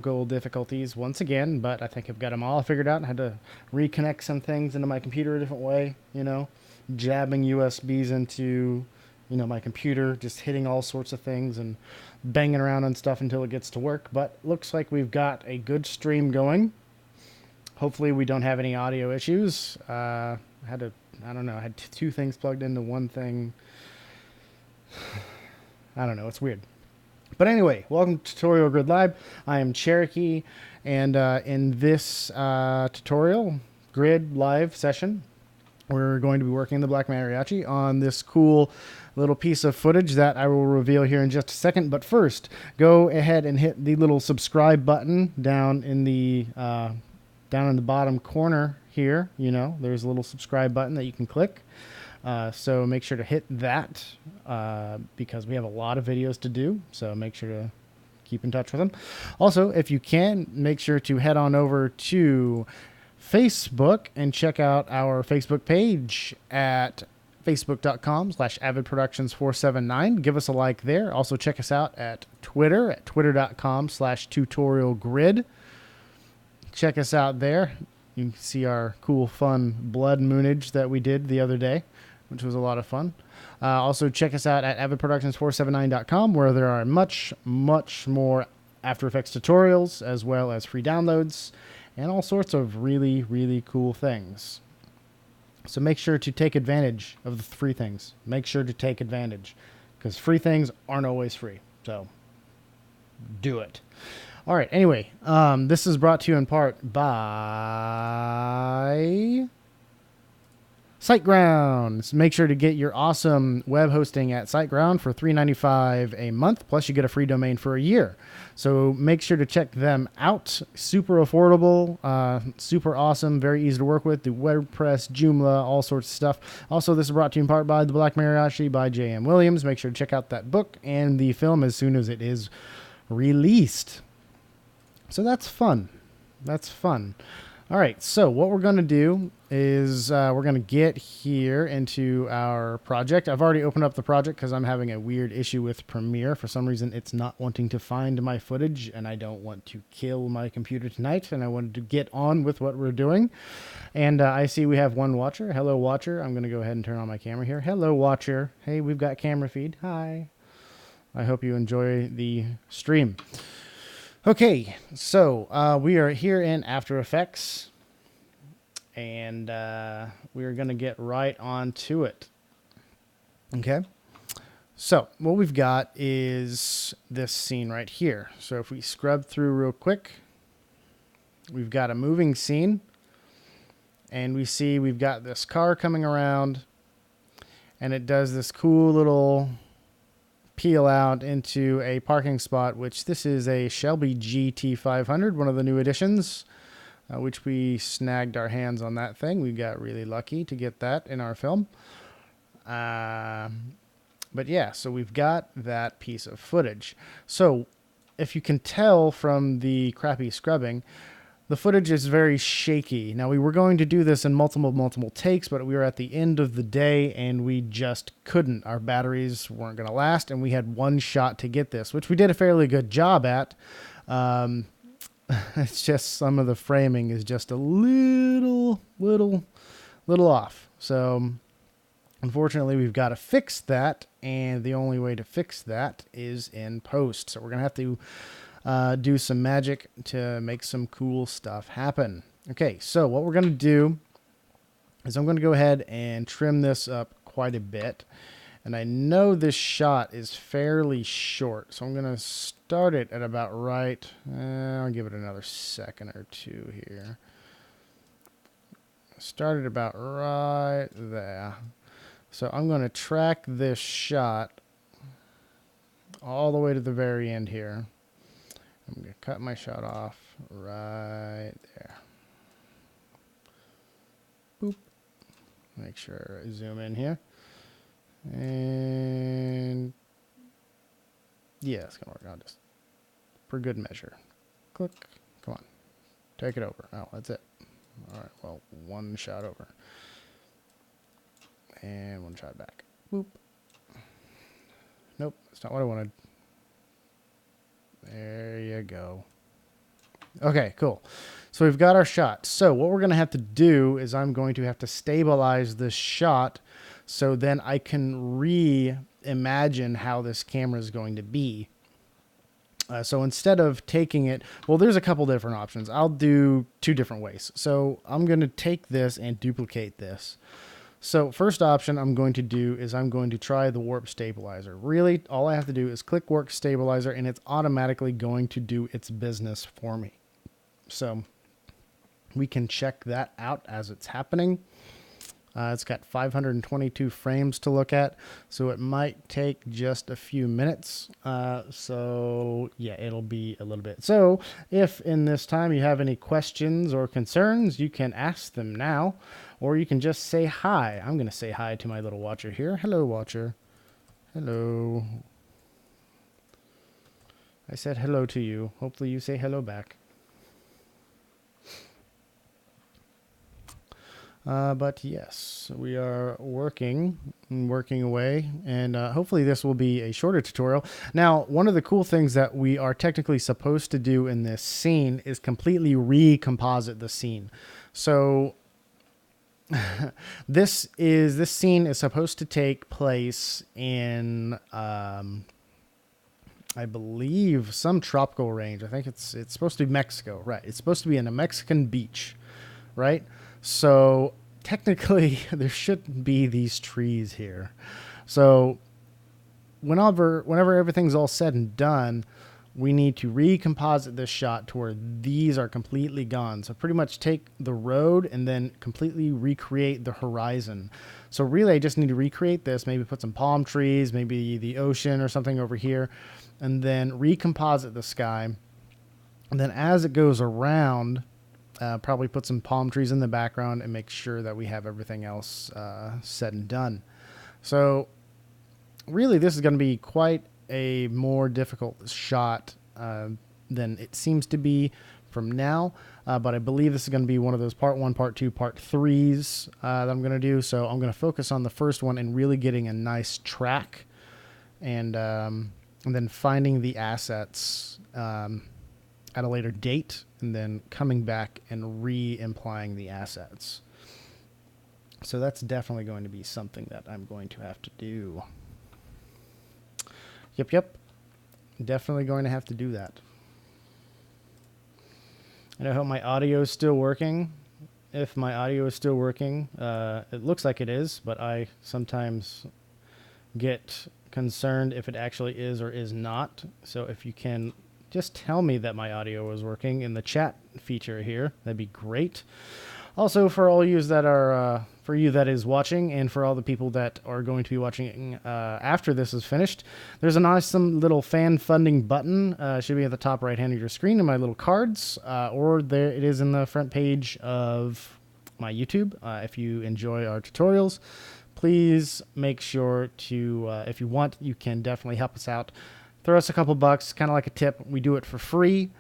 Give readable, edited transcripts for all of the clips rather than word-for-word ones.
difficulties once again, but I think I've got them all figured out. I had to reconnect some things into my computer a different way, jabbing USBs into, my computer, just hitting all sorts of things and banging around on stuff until it gets to work. But looks like we've got a good stream going. Hopefully we don't have any audio issues. I don't know, I had two things plugged into one thing. I don't know, it's weird. But anyway, welcome to Tutorial Grid Live. I am Cherokee, and in this tutorial grid live session, we're going to be working the Black Mariachi on this cool little piece of footage that I will reveal here in just a second. But first, go ahead and hit the little subscribe button down in the bottom corner here. There's a little subscribe button that you can click. So make sure to hit that because we have a lot of videos to do. So make sure to keep in touch with them. Also, if you can, make sure to head on over to Facebook and check out our Facebook page at facebook.com/avidproductions479. Give us a like there. Also check us out at Twitter at twitter.com/tutorialgrid. Check us out there. You can see our cool, fun blood moonage that we did the other day, which was a lot of fun. Also, check us out at avidproductions479.com, where there are much, much more After Effects tutorials, as well as free downloads, and all sorts of really, really cool things. So make sure to take advantage of the free things. Make sure to take advantage, because free things aren't always free. So do it. All right, anyway, this is brought to you in part by SiteGround. Make sure to get your awesome web hosting at SiteGround for $3.95 a month, plus you get a free domain for a year. So make sure to check them out. Super affordable, super awesome, very easy to work with. The WordPress, Joomla, all sorts of stuff. Also, this is brought to you in part by The Black Mariachi by J.M. Williams. Make sure to check out that book and the film as soon as it is released. So that's fun. That's fun. All right, so what we're going to do is we're going to get here into our project. I've already opened up the project because I'm having a weird issue with Premiere. For some reason, it's not wanting to find my footage, and I don't want to kill my computer tonight, and I wanted to get on with what we're doing. And I see we have one watcher. Hello, watcher. I'm going to go ahead and turn on my camera here. Hello, watcher. Hey, we've got camera feed. Hi. I hope you enjoy the stream. Okay, so we are here in After Effects, and we're going to get right on to it. Okay, so what we've got is this scene right here. So if we scrub through real quick, we've got a moving scene, and we see we've got this car coming around, and it does this cool little peel out into a parking spot, which this is a Shelby GT500, one of the new additions, which we snagged our hands on that thing. We got really lucky to get that in our film. But yeah, so we've got that piece of footage. So if you can tell from the crappy scrubbing, the footage is very shaky. Now, we were going to do this in multiple takes, but we were at the end of the day, and we just couldn't. Our batteries weren't going to last, and we had one shot to get this, which we did a fairly good job at. It's just some of the framing is just a little off. So, unfortunately, we've got to fix that, and the only way to fix that is in post. So we're going to have to do some magic to make some cool stuff happen. Okay, so what we're going to do is I'm going to go ahead and trim this up quite a bit. And I know this shot is fairly short, so I'm going to start it at about right. I'll give it another second or two here. Start it about right there. So I'm going to track this shot all the way to the very end here. I'm going to cut my shot off right there. Boop. Make sure I zoom in here. And yeah, it's going to work out just for good measure. Click. Come on. Take it over. Oh, that's it. All right. Well, one shot over. And one shot back. Boop. Nope. That's not what I wanted. There you go. Okay, cool. So we've got our shot. So what we're going to have to do is I'm going to have to stabilize this shot so then I can reimagine how this camera is going to be. So instead of taking it, well, there's a couple different options. I'll do two different ways. So I'm going to take this and duplicate this. So first option I'm going to do is I'm going to try the warp stabilizer. Really, all I have to do is click warp stabilizer and it's automatically going to do its business for me. So we can check that out as it's happening. It's got 522 frames to look at, so it might take just a few minutes. So yeah, it'll be a little bit. So if in this time you have any questions or concerns, you can ask them now, or you can just say hi. I'm going to say hi to my little watcher here. Hello, watcher. Hello. I said hello to you. Hopefully you say hello back. But yes, we are working away, and hopefully this will be a shorter tutorial. Now, one of the cool things that we are technically supposed to do in this scene is completely recomposite the scene. So this scene is supposed to take place in I believe some tropical range. I think it's supposed to be Mexico, right? It's supposed to be in a Mexican beach, right? So technically there shouldn't be these trees here. So whenever everything's all said and done, we need to recomposite this shot to where these are completely gone. So pretty much take the road and then completely recreate the horizon. So really I just need to recreate this, maybe put some palm trees, maybe the ocean or something over here, and then recomposite the sky. And then as it goes around, probably put some palm trees in the background and make sure that we have everything else said and done. So really this is going to be quite a more difficult shot than it seems to be from now. But I believe this is going to be one of those part 1, part 2, part 3s that I'm going to do. So I'm going to focus on the first one and really getting a nice track and then finding the assets at a later date, and then coming back and re-implying the assets. So that's definitely going to be something that I'm going to have to do. Yep. Definitely going to have to do that. And I hope my audio is still working. If my audio is still working, it looks like it is, but I sometimes get concerned if it actually is or is not. So if you can just tell me that my audio is working in the chat feature here, that'd be great. Also, for all you that are, for you that is watching, and for all the people that are going to be watching after this is finished, there's an awesome little fan funding button. Should be at the top right hand of your screen in my little cards, or there it is in the front page of my YouTube. If you enjoy our tutorials, please make sure to, if you want, you can definitely help us out. Throw us a couple bucks, kind of like a tip. We do it for free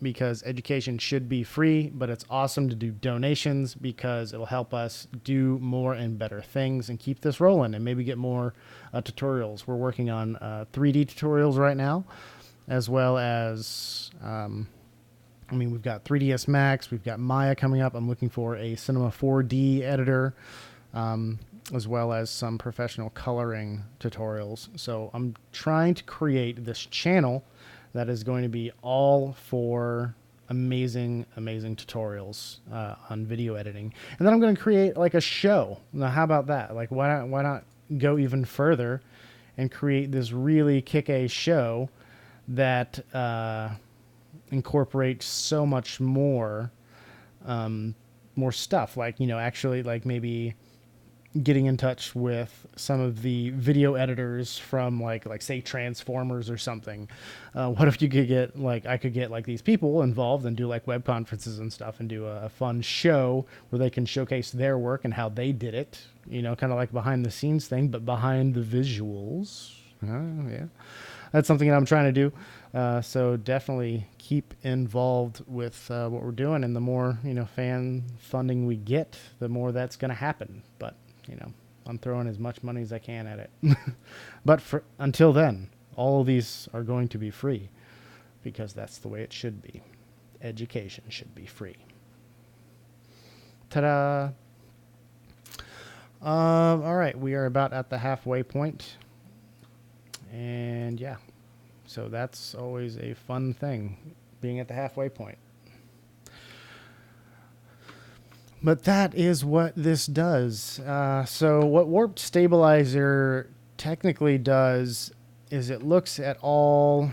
because education should be free, but it's awesome to do donations because it'll help us do more and better things and keep this rolling and maybe get more tutorials. We're working on 3D tutorials right now, as well as, we've got 3ds Max, we've got Maya coming up. I'm looking for a Cinema 4D editor. As well as some professional coloring tutorials. So I'm trying to create this channel that is going to be all for amazing tutorials on video editing. And then I'm going to create like a show. Now, how about that? Like, why not go even further and create this really kick-ass show that incorporates so much more stuff, like, actually, like, maybe getting in touch with some of the video editors from like say Transformers or something. What if you could get I could get like these people involved and do like web conferences and stuff and do a fun show where they can showcase their work and how they did it, kind of like behind the scenes thing, but behind the visuals. Yeah, that's something that I'm trying to do. So definitely keep involved with what we're doing, and the more fan funding we get, the more that's going to happen. But I'm throwing as much money as I can at it. But until then, all of these are going to be free because that's the way it should be. education should be free. Ta-da! All right, we are about at the halfway point. And yeah, so that's always a fun thing, being at the halfway point. But that is what this does. So what Warp Stabilizer technically does is it looks at all...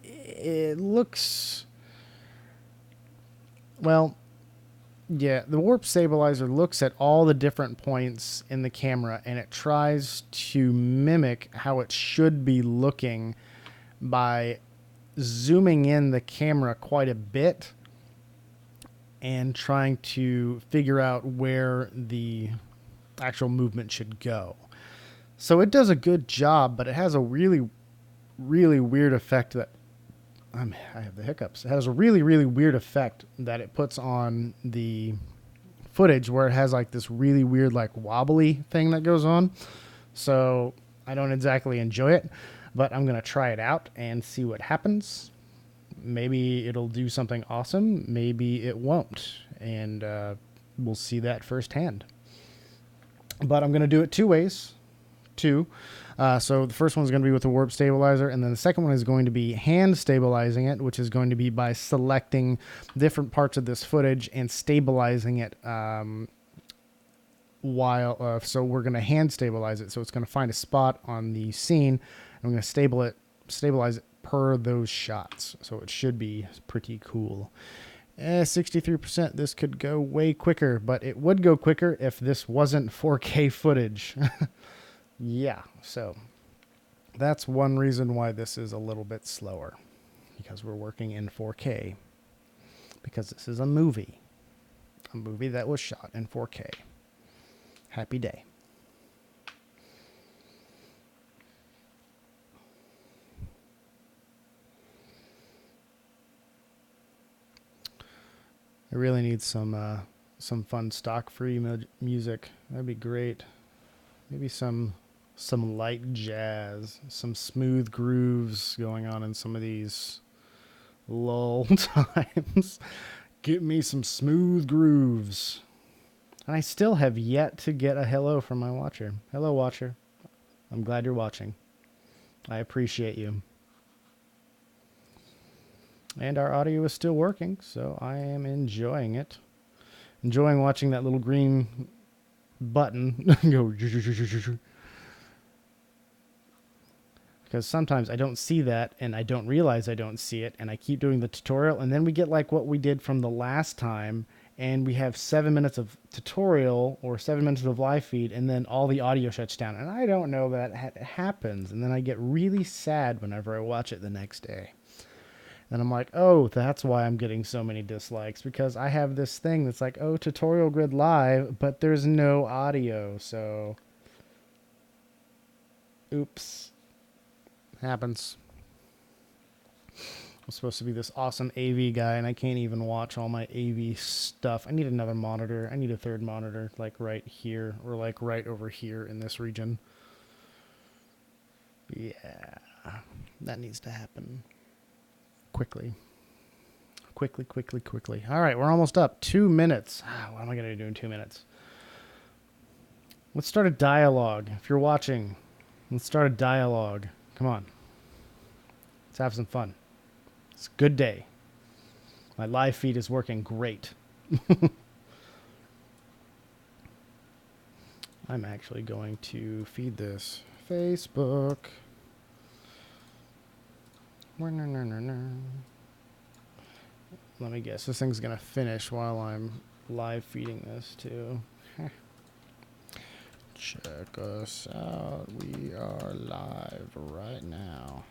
It looks... Well, yeah, the Warp Stabilizer looks at all the different points in the camera, and it tries to mimic how it should be looking by zooming in the camera quite a bit and trying to figure out where the actual movement should go. So it does a good job, but it has a really, really weird effect that I have the hiccups. It has a really, really weird effect that it puts on the footage, where it has like this really weird, like wobbly thing that goes on. So I don't exactly enjoy it, but I'm going to try it out and see what happens. Maybe it'll do something awesome. Maybe it won't. And we'll see that firsthand. But I'm going to do it two ways. So the first one's going to be with the Warp Stabilizer, and then the second one is going to be hand stabilizing it, which is going to be by selecting different parts of this footage and stabilizing it so we're going to hand stabilize it. So it's going to find a spot on the scene, and I'm going to stabilize it per those shots. So it should be pretty cool. 63%. This could go way quicker, but it would go quicker if this wasn't 4K footage. Yeah, so that's one reason why this is a little bit slower, because we're working in 4K, because this is a movie that was shot in 4K. Happy day. I really need some fun stock-free music. That'd be great. Maybe some light jazz, some smooth grooves going on in some of these lull times. Get me some smooth grooves. And I still have yet to get a hello from my watcher. Hello, watcher. I'm glad you're watching. I appreciate you. And our audio is still working, so I am enjoying it. Enjoying watching that little green button go. Because sometimes I don't see that, and I don't realize I don't see it, and I keep doing the tutorial, and then we get like what we did from the last time, and we have 7 minutes of tutorial or 7 minutes of live feed, and then all the audio shuts down, and I don't know that happens, and then I get really sad whenever I watch it the next day. And I'm like, oh, that's why I'm getting so many dislikes, because I have this thing that's like, oh, tutorial grid live, but there's no audio, so oops. Happens. I'm supposed to be this awesome AV guy, and I can't even watch all my AV stuff. I need another monitor. I need a third monitor, like right here, or like right over here in this region. Yeah, that needs to happen. Quickly. All right, we're almost up. 2 minutes. What am I going to do in 2 minutes? Let's start a dialogue. If you're watching, let's start a dialogue. Come on. Let's have some fun. It's a good day. My live feed is working great. I'm actually going to feed this Facebook. Let me guess. This thing's going to finish while I'm live feeding this too. Check us out. We are live right now.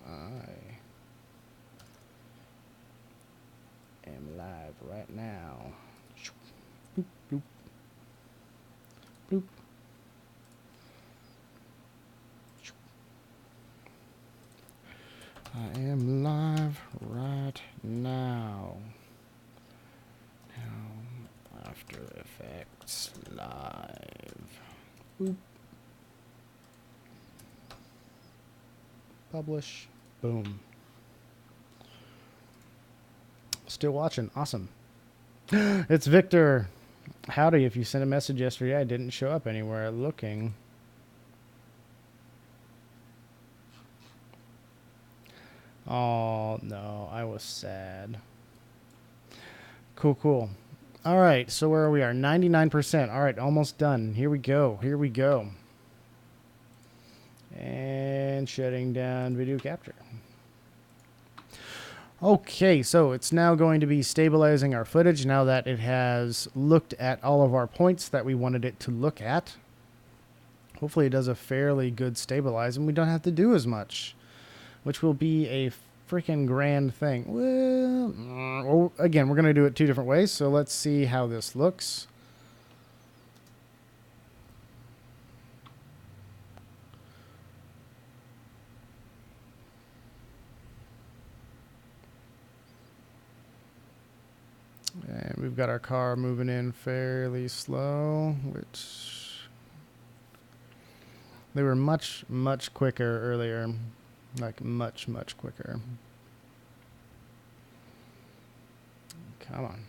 I am live right now. Boop, boop. Boop. I am live right now. Now, After Effects live. Boop. Publish. Boom. Still watching. Awesome. It's Victor. Howdy. If you sent a message yesterday, I didn't show up anywhere looking. Oh, no. I was sad. Cool, cool. All right. So where we are? 99%. All right. Almost done. Here we go. Here we go. And shutting down video capture. Okay, so it's now going to be stabilizing our footage now that it has looked at all of our points that we wanted it to look at. Hopefully it does a fairly good stabilize and we don't have to do as much, which will be a freaking grand thing. Well, again, we're going to do it two different ways, so let's see how this looks. And we've got our car moving in fairly slow, which they were much, much quicker earlier. Like much, much quicker. Come on.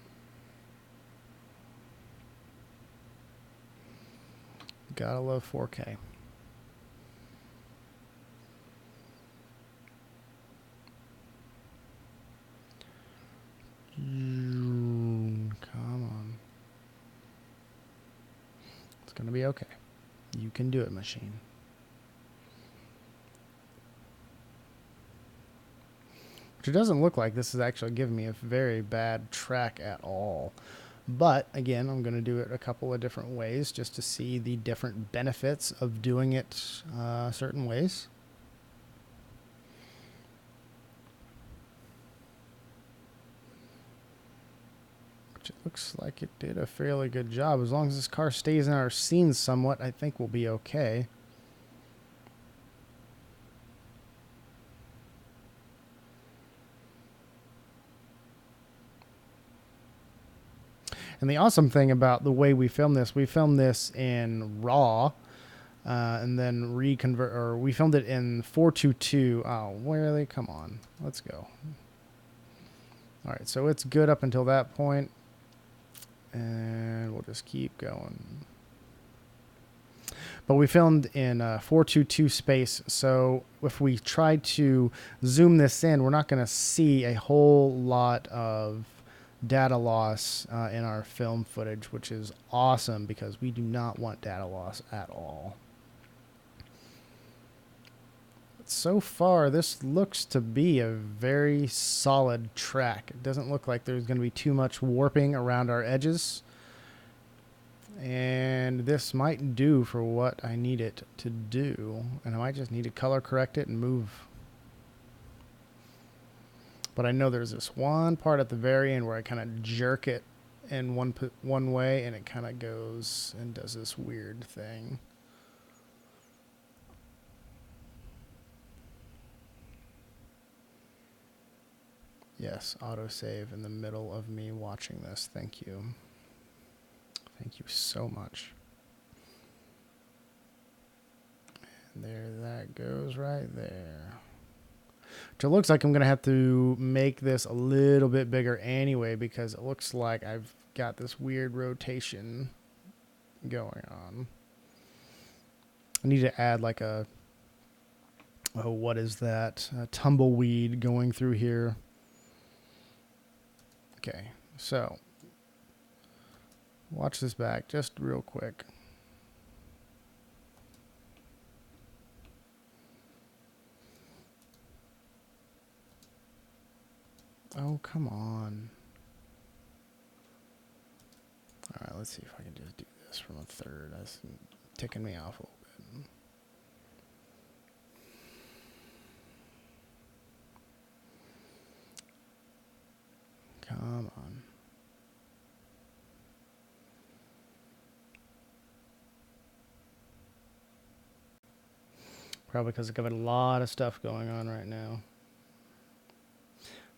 Gotta love 4K. Come on. It's gonna be okay. You can do it, machine. Which it doesn't look like this is actually giving me a very bad track at all. But again, I'm going to do it a couple of different ways just to see the different benefits of doing it certain ways. Which it looks like it did a fairly good job. As long as this car stays in our scenes somewhat, I think we'll be okay. And the awesome thing about the way we filmed this in RAW, and then we filmed it in 422. Oh, really? Come on. Let's go. All right, so it's good up until that point, and we'll just keep going. But we filmed in 422 space, so if we try to zoom this in, we're not going to see a whole lot of data loss in our film footage, which is awesome because we do not want data loss at all. But so far, this looks to be a very solid track. It doesn't look like there's going to be too much warping around our edges. And this might do for what I need it to do. And I might just need to color correct it and move. But I know there's this one part at the very end where I kind of jerk it in one way and it kind of goes and does this weird thing. Yes, autosave in the middle of me watching this. Thank you. Thank you so much. And there that goes right there. So it looks like I'm going to have to make this a little bit bigger anyway because it looks like I've got this weird rotation going on. I need to add like a, oh, what is that? A tumbleweed going through here. Okay, so watch this back just real quick. Oh, come on. All right, let's see if I can just do this from a third. That's ticking me off a little bit. Come on. Probably because I've got a lot of stuff going on right now.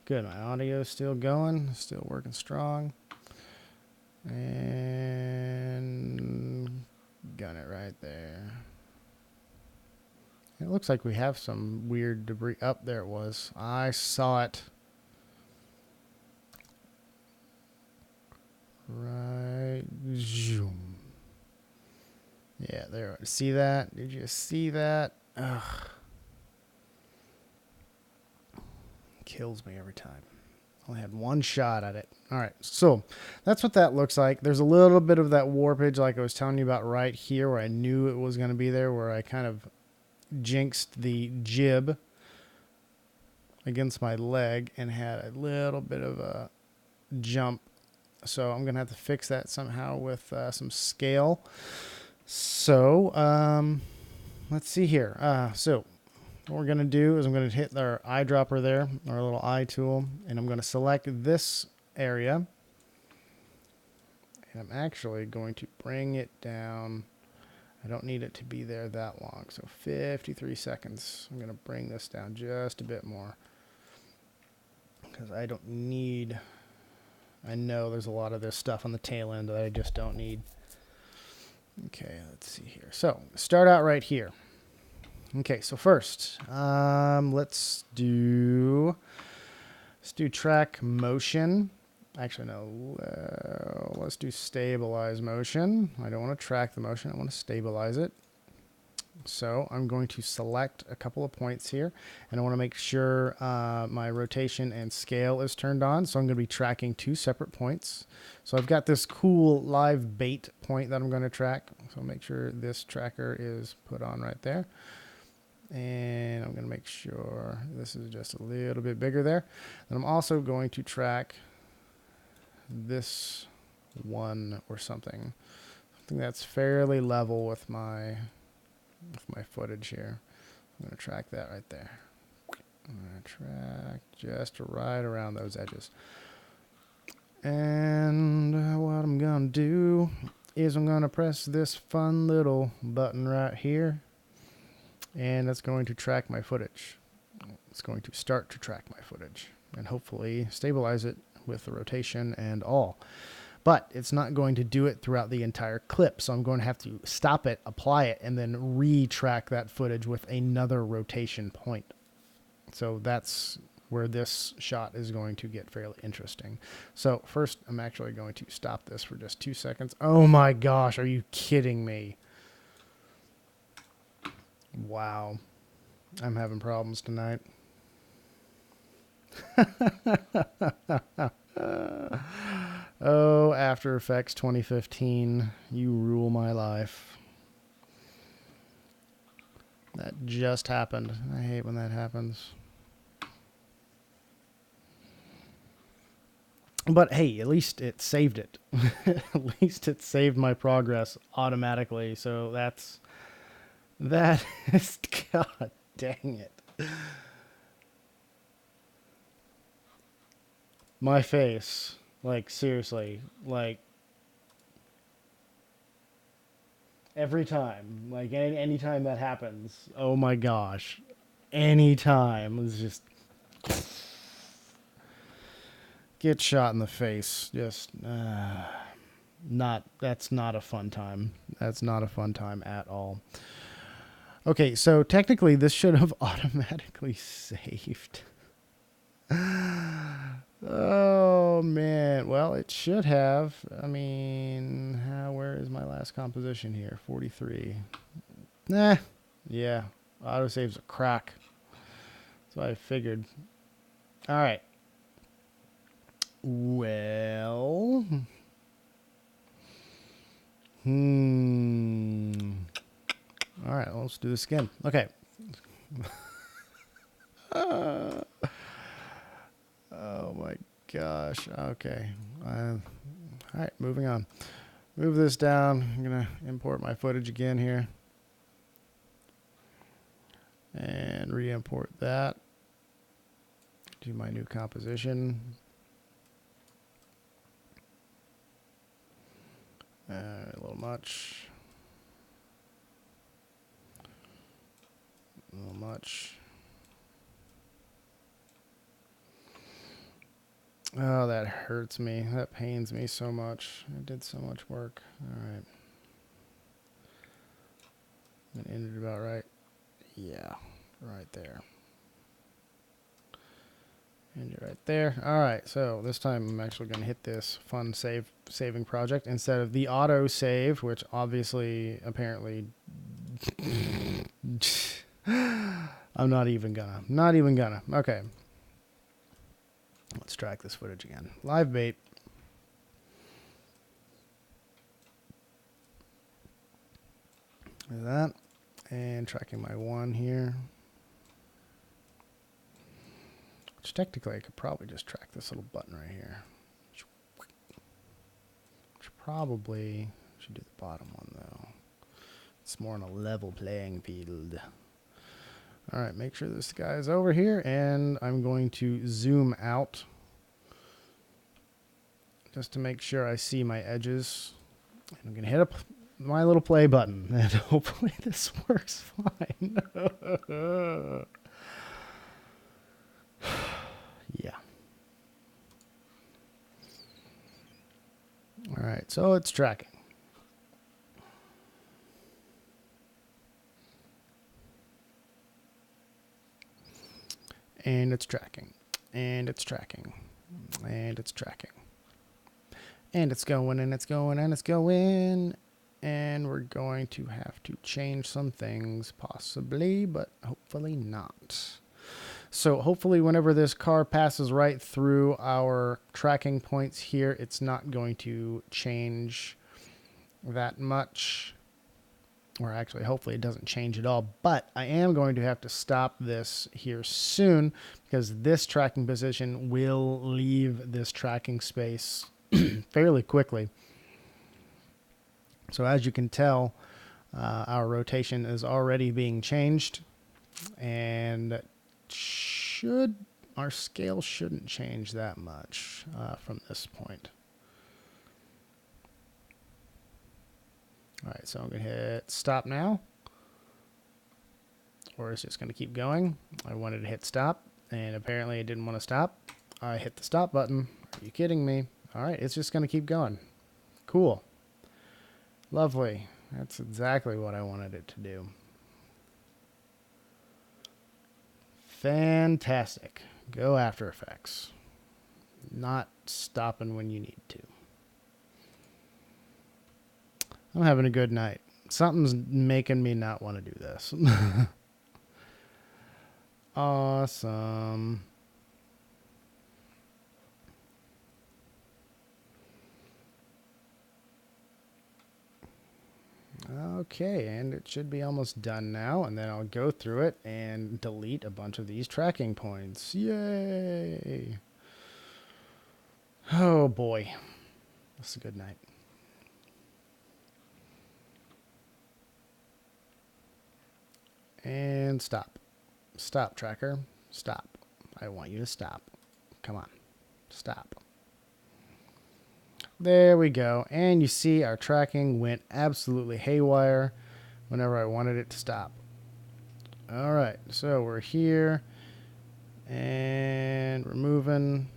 Good, my audio's still going, still working strong. And gun it right there. It looks like we have some weird debris. Up there it was. I saw it. Right. Zoom. Yeah, there. See that? Did you see that? Ugh. Kills me every time. Only had one shot at it. All right, so that's what that looks like. There's a little bit of that warpage like I was telling you about right here where I knew it was going to be there, where I kind of jinxed the jib against my leg and had a little bit of a jump. So I'm going to have to fix that somehow with some scale. So let's see here. So what we're going to do is I'm going to hit our eyedropper there, our little eye tool, and I'm going to select this area. And I'm actually going to bring it down. I don't need it to be there that long. So 53 seconds. I'm going to bring this down just a bit more. Because I don't need... I know there's a lot of this stuff on the tail end that I just don't need. Okay, let's see here. So start out right here. Okay, so first, let's do track motion. Actually, no, let's do stabilize motion. I don't want to track the motion. I want to stabilize it. So I'm going to select a couple of points here, and I want to make sure my rotation and scale is turned on. So I'm going to be tracking two separate points. So I've got this cool live bait point that I'm going to track. So make sure this tracker is put on right there. And I'm going to make sure this is just a little bit bigger there. And I'm also going to track this one or something that's fairly level with my footage here. I'm going to track that right there. I'm going to track just right around those edges. And what I'm going to do is I'm going to press this fun little button right here. And it's going to track my footage. It's going to start to track my footage and hopefully stabilize it with the rotation and all. But it's not going to do it throughout the entire clip. So I'm going to have to stop it, apply it, and then retrack that footage with another rotation point. So that's where this shot is going to get fairly interesting. So first, I'm actually going to stop this for just 2 seconds. Oh my gosh, are you kidding me? Wow. I'm having problems tonight. Oh, After Effects 2015, you rule my life. That just happened. I hate when that happens. But hey, at least it saved it. At least it saved my progress automatically. So that is, God dang it. My face, like seriously, like every time, like any time that happens, oh my gosh, anytime it's just get shot in the face. Just that's not a fun time. That's not a fun time at all. Okay, so technically this should have automatically saved. Oh man, well it should have. I mean, where is my last composition here? 43. Nah, yeah, autosave's a crack. That's what I figured. All right. Well, all right, let's do this again. Okay. Oh my gosh. Okay. All right, moving on. Move this down. I'm going to import my footage again here. And re-import that. Do my new composition. A little much. A little much. Oh, that hurts me. That pains me so much. I did so much work. All right. It ended about right. Yeah, right there. Ended right there. All right, so this time I'm actually going to hit this fun saving project instead of the auto save, which obviously, apparently, I'm not even gonna. Okay. Let's track this footage again. Live bait. Like that. And tracking my one here. Which technically I could probably just track this little button right here. Which probably should do the bottom one though. It's more on a level playing field. All right, make sure this guy is over here, and I'm going to zoom out just to make sure I see my edges. And I'm going to hit up my little play button, and hopefully this works fine. Yeah. All right, so it's tracking. And it's tracking. And it's tracking. And it's tracking. And it's going, and it's going, and it's going. And we're going to have to change some things, possibly, but hopefully not. So hopefully whenever this car passes right through our tracking points here, it's not going to change that much. Or actually, hopefully it doesn't change at all. But I am going to have to stop this here soon because this tracking position will leave this tracking space fairly quickly. So as you can tell, our rotation is already being changed, and our scale shouldn't change that much from this point. All right, so I'm going to hit stop now, or it's just going to keep going. I wanted to hit stop, and apparently it didn't want to stop. I hit the stop button. Are you kidding me? All right, it's just going to keep going. Cool. Lovely. That's exactly what I wanted it to do. Fantastic. Go After Effects. Not stopping when you need to. I'm having a good night. Something's making me not want to do this. Awesome. Okay, and it should be almost done now, and then I'll go through it and delete a bunch of these tracking points. Yay! Oh boy. This is a good night. And stop. Stop, tracker. Stop. I want you to stop. Come on. Stop. There we go. And you see our tracking went absolutely haywire whenever I wanted it to stop. All right. So we're here. And we're moving.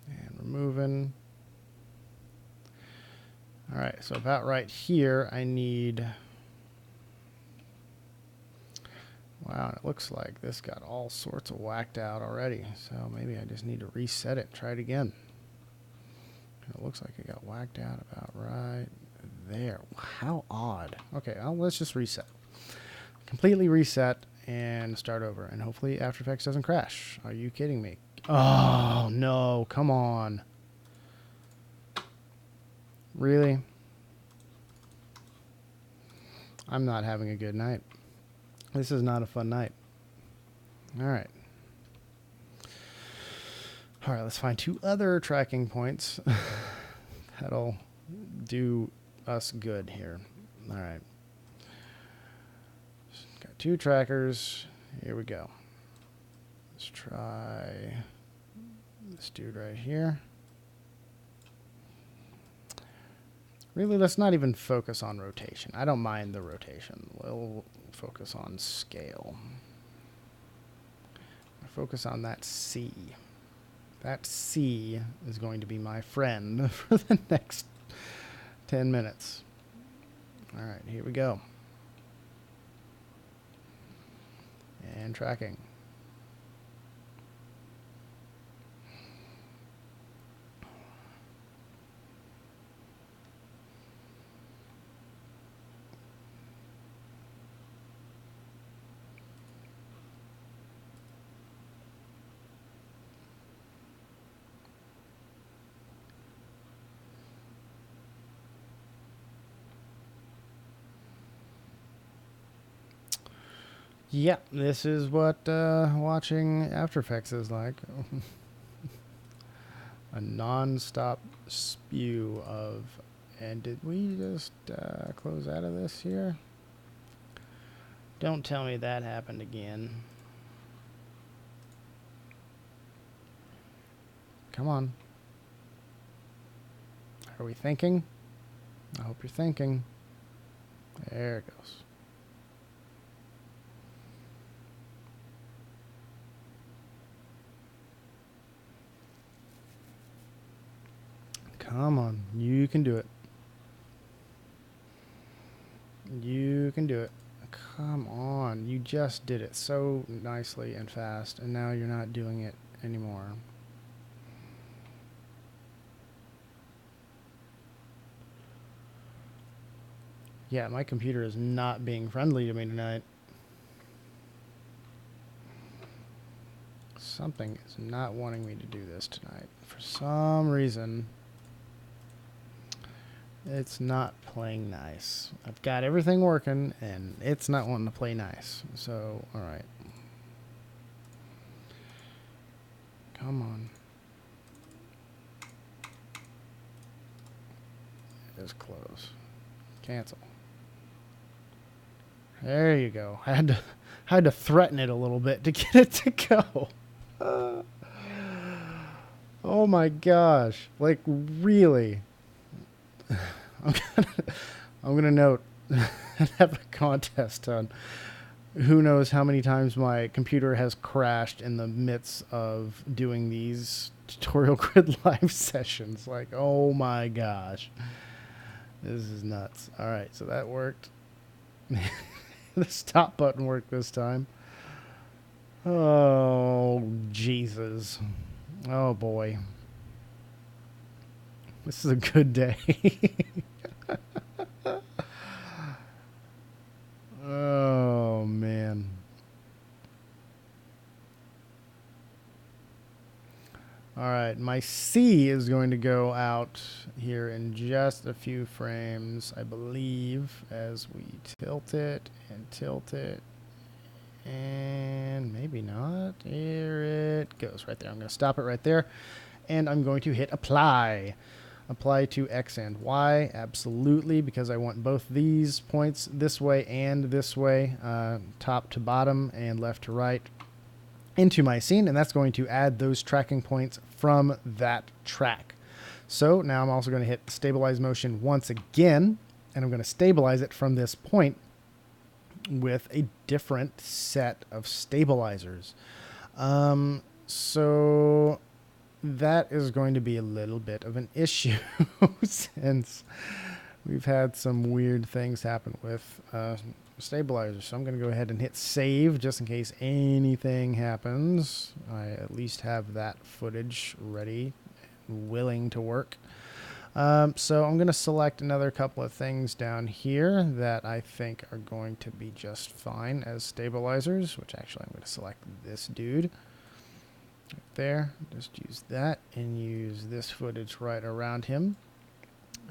And we're moving. All right. So about right here, I need... Wow, it looks like this got all sorts of whacked out already. So maybe I just need to reset it and try it again. It looks like it got whacked out about right there. How odd. Okay, well, let's just reset. Completely reset and start over. And hopefully After Effects doesn't crash. Are you kidding me? Oh, no. Come on. Really? I'm not having a good night. This is not a fun night. All right. All right, let's find two other tracking points. That'll do us good here. All right. Got two trackers. Here we go. Let's try this dude right here. Really, let's not even focus on rotation. I don't mind the rotation. We'll focus on scale. Focus on that C. That C is going to be my friend for the next 10 minutes. All right, here we go. and tracking. Yeah, this is what watching After Effects is like. A non-stop spew of... And did we just close out of this here? Don't tell me that happened again. Come on. Are we thinking? I hope you're thinking. There it goes. Come on. You can do it. You can do it. Come on. You just did it so nicely and fast, and now you're not doing it anymore. Yeah, my computer is not being friendly to me tonight. Something is not wanting me to do this tonight. For some reason, it's not playing nice. I've got everything working, and it's not wanting to play nice. So, all right. Come on. It is close. Cancel. There you go. I had to threaten it a little bit to get it to go. Oh my gosh. Like, really? I'm gonna note and have a contest on who knows how many times my computer has crashed in the midst of doing these tutorial grid live sessions. Like, oh my gosh. This is nuts. Alright, so that worked. The stop button worked this time. Oh, Jesus. Oh, boy. This is a good day. Oh, man. All right, my C is going to go out here in just a few frames, I believe, as we tilt it, and maybe not. Here it goes right there. I'm going to stop it right there, and I'm going to hit apply. Apply to X and Y, absolutely, because I want both these points this way and this way, top to bottom and left to right, into my scene, and that's going to add those tracking points from that track. So now I'm also going to hit stabilize motion once again, and I'm going to stabilize it from this point with a different set of stabilizers. So that is going to be a little bit of an issue since we've had some weird things happen with stabilizers. So I'm going to go ahead and hit save just in case anything happens. I at least have that footage ready and willing to work. So I'm going to select another couple of things down here that I think are going to be just fine as stabilizers, which actually I'm going to select this dude right there. Just use that and use this footage right around him.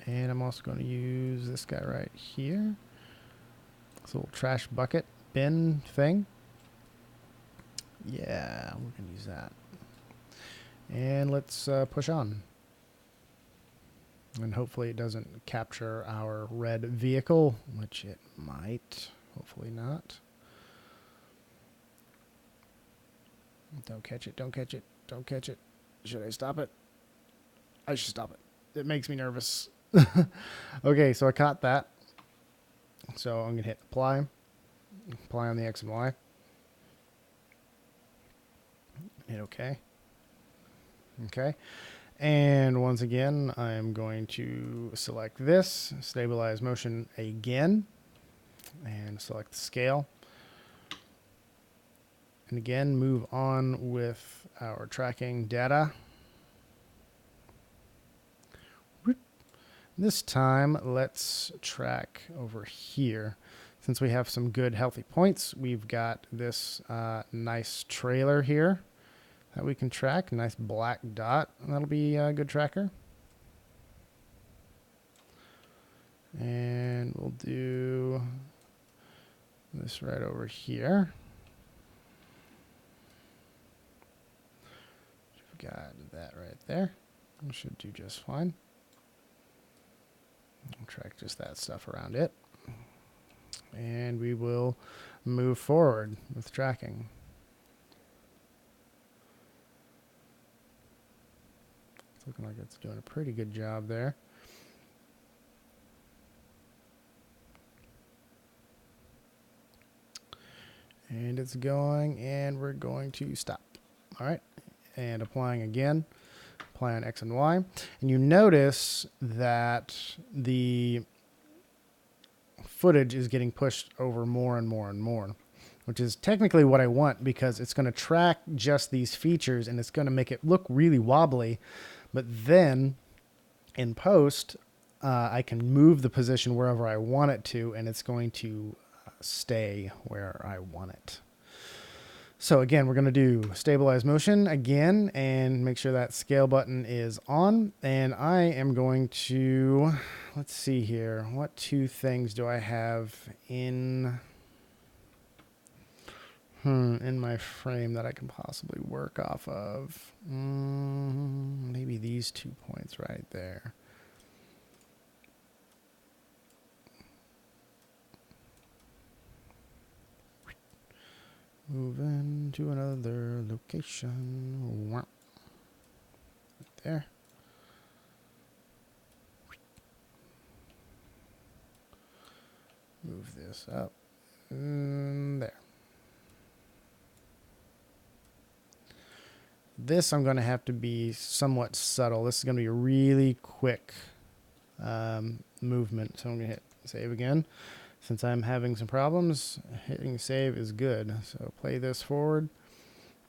And I'm also going to use this guy right here. This little trash bucket bin thing. Yeah, we're going to use that. And let's push on. And hopefully it doesn't capture our red vehicle, which it might. Hopefully not. Don't catch it, don't catch it, don't catch it. Should I stop it? I should stop it. It makes me nervous. Okay, so I caught that. So I'm going to hit apply. Apply on the X and Y. Hit OK. Okay. And once again, I'm going to select this, stabilize motion again, and select the scale. And again, move on with our tracking data. This time, let's track over here. Since we have some good healthy points, we've got this nice trailer here that we can track. Nice black dot. That'll be a good tracker. And we'll do this right over here. We've got that right there. We should do just fine. I'll track just that stuff around it. And we will move forward with tracking. It's looking like it's doing a pretty good job there. And it's going, and we're going to stop. All right, and applying again. Apply on X and Y. And you notice that the footage is getting pushed over more and more and more, which is technically what I want, because it's going to track just these features and it's going to make it look really wobbly. But then in post, I can move the position wherever I want it to, and it's going to stay where I want it. So again, we're going to do stabilize motion again and make sure that scale button is on. And I am going to, let's see here. What two things do I have in my frame that I can possibly work off of? Maybe these 2 points right there. Moving to another location. Right there. Move this up. There. This I'm going to have to be somewhat subtle. This is going to be a really quick movement. So I'm going to hit save again. Since I'm having some problems, hitting save is good. So play this forward.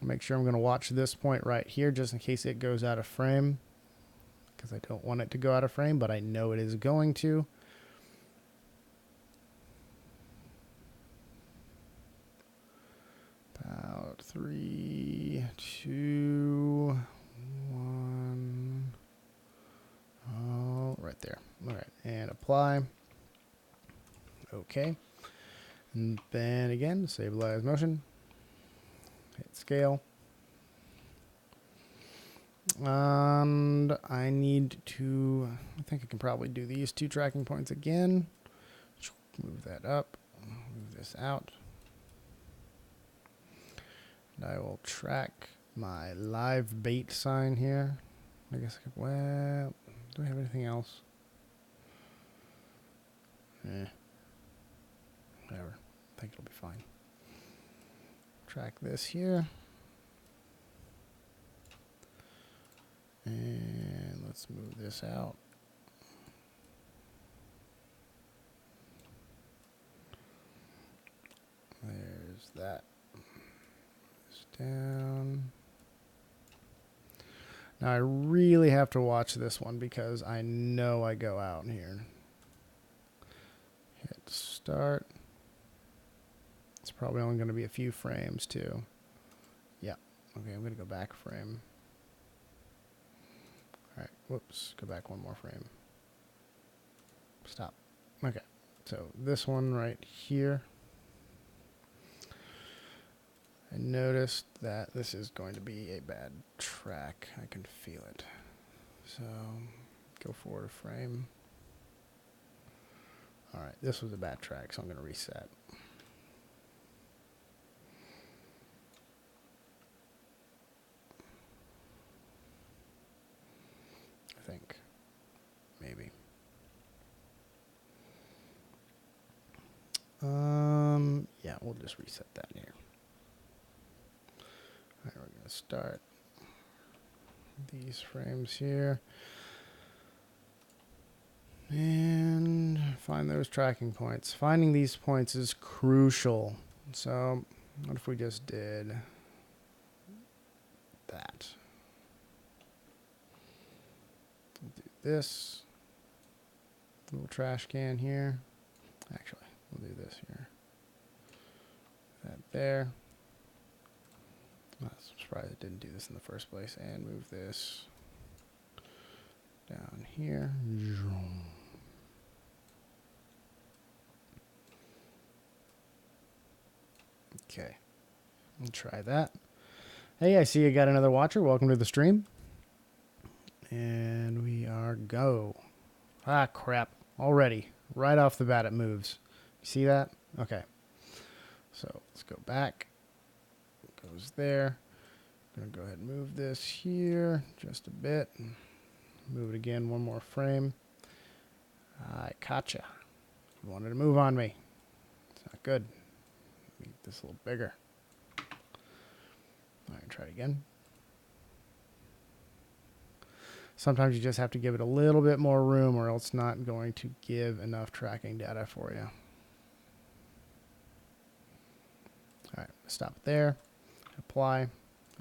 Make sure I'm going to watch this point right here just in case it goes out of frame, because I don't want it to go out of frame, but I know it is going to. About 3, 2, 1. Oh, right there. All right, and apply. Okay, and then again, stabilize motion, hit scale, and I need to, I think I can probably do these 2 tracking points again, move that up, move this out, and I will track my live bait sign here. I guess I could, well, do I have anything else? Whatever. I think it'll be fine. Track this here. And let's move this out. There's that. This down. Now I really have to watch this one because I know I go out here. Hit start. It's probably only going to be a few frames too. Yeah. Okay, I'm going to go back a frame. All right. Whoops. Go back one more frame. Stop. Okay. So this one right here. I noticed that this is going to be a bad track. I can feel it. So go forward a frame. All right. This was a bad track, so I'm going to reset. I think. Maybe. Yeah, we'll just reset that here. All right, we're going to start these frames here. And find those tracking points. Finding these points is crucial. So What if we just did that? We'll do this. Little trash can here. Actually, we'll do this here. That there. I'm surprised it didn't do this in the first place. And move this down here. Okay. We'll try that. Hey, I see you got another watcher. Welcome to the stream. And we are go. Ah, crap. Already. Right off the bat, it moves. You see that? Okay. So let's go back. It goes there. I'm going to go ahead and move this here just a bit. Move it again one more frame. I gotcha. You wanted to move on me. It's not good. Make this a little bigger. All right, try it again. Sometimes you just have to give it a little bit more room or else it's not going to give enough tracking data for you. All right, stop it there. Apply.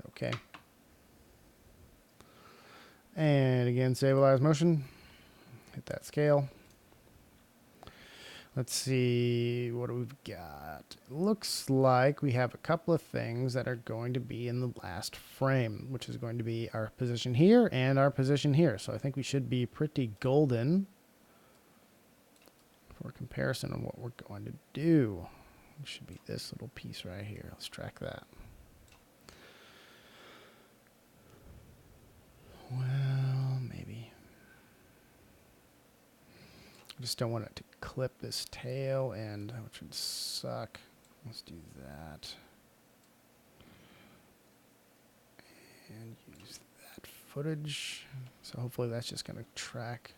Okay. And again, stabilize motion. Hit that scale. Let's see what we've got. It looks like we have a couple of things that are going to be in the last frame, which is going to be our position here and our position here. So I think we should be pretty golden for comparison on what we're going to do. It should be this little piece right here. Let's track that. Well, maybe. I just don't want it to clip this tail end, which would suck. Let's do that. And use that footage. So hopefully that's just going to track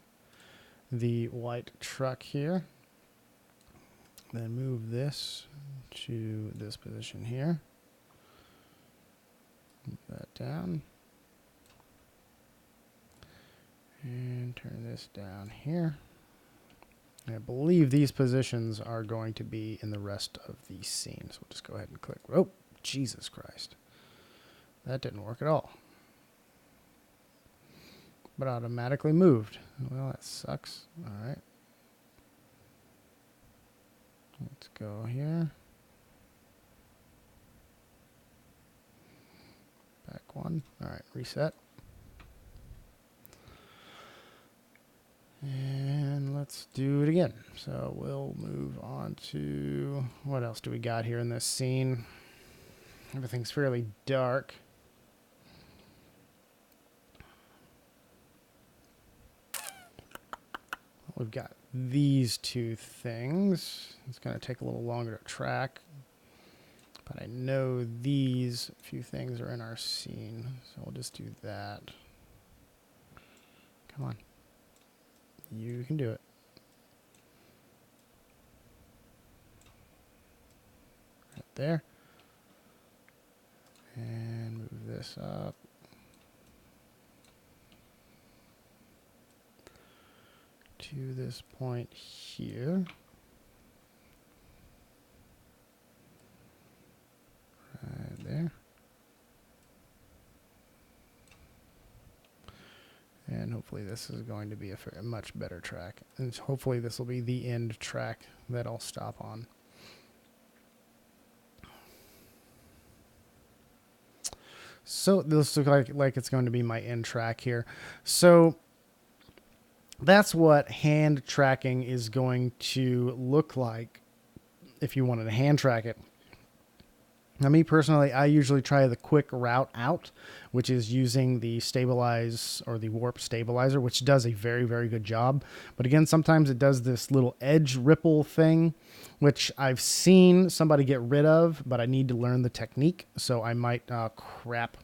the white truck here. Then move this to this position here. Move that down. And turn this down here. I believe these positions are going to be in the rest of the scene. So we'll just go ahead and click. Oh, Jesus Christ. That didn't work at all. But automatically moved. Well, that sucks. All right. Let's go here. Back one. All right, reset. And let's do it again. So we'll move on to, what else do we got here in this scene? Everything's fairly dark. We've got these two things. It's going to take a little longer to track. But I know these few things are in our scene. So we'll just do that. Come on. You can do it. Right there. And move this up. To this point here. Right there. And hopefully this is going to be a much better track. And hopefully this will be the end track that I'll stop on. So this looks like it's going to be my end track here. So that's what hand tracking is going to look like if you wanted to hand track it. Now, me personally, I usually try the quick route out, which is using the stabilize or the warp stabilizer, which does a very, very good job. But again, sometimes it does this little edge ripple thing, which I've seen somebody get rid of, but I need to learn the technique. So I might, crap.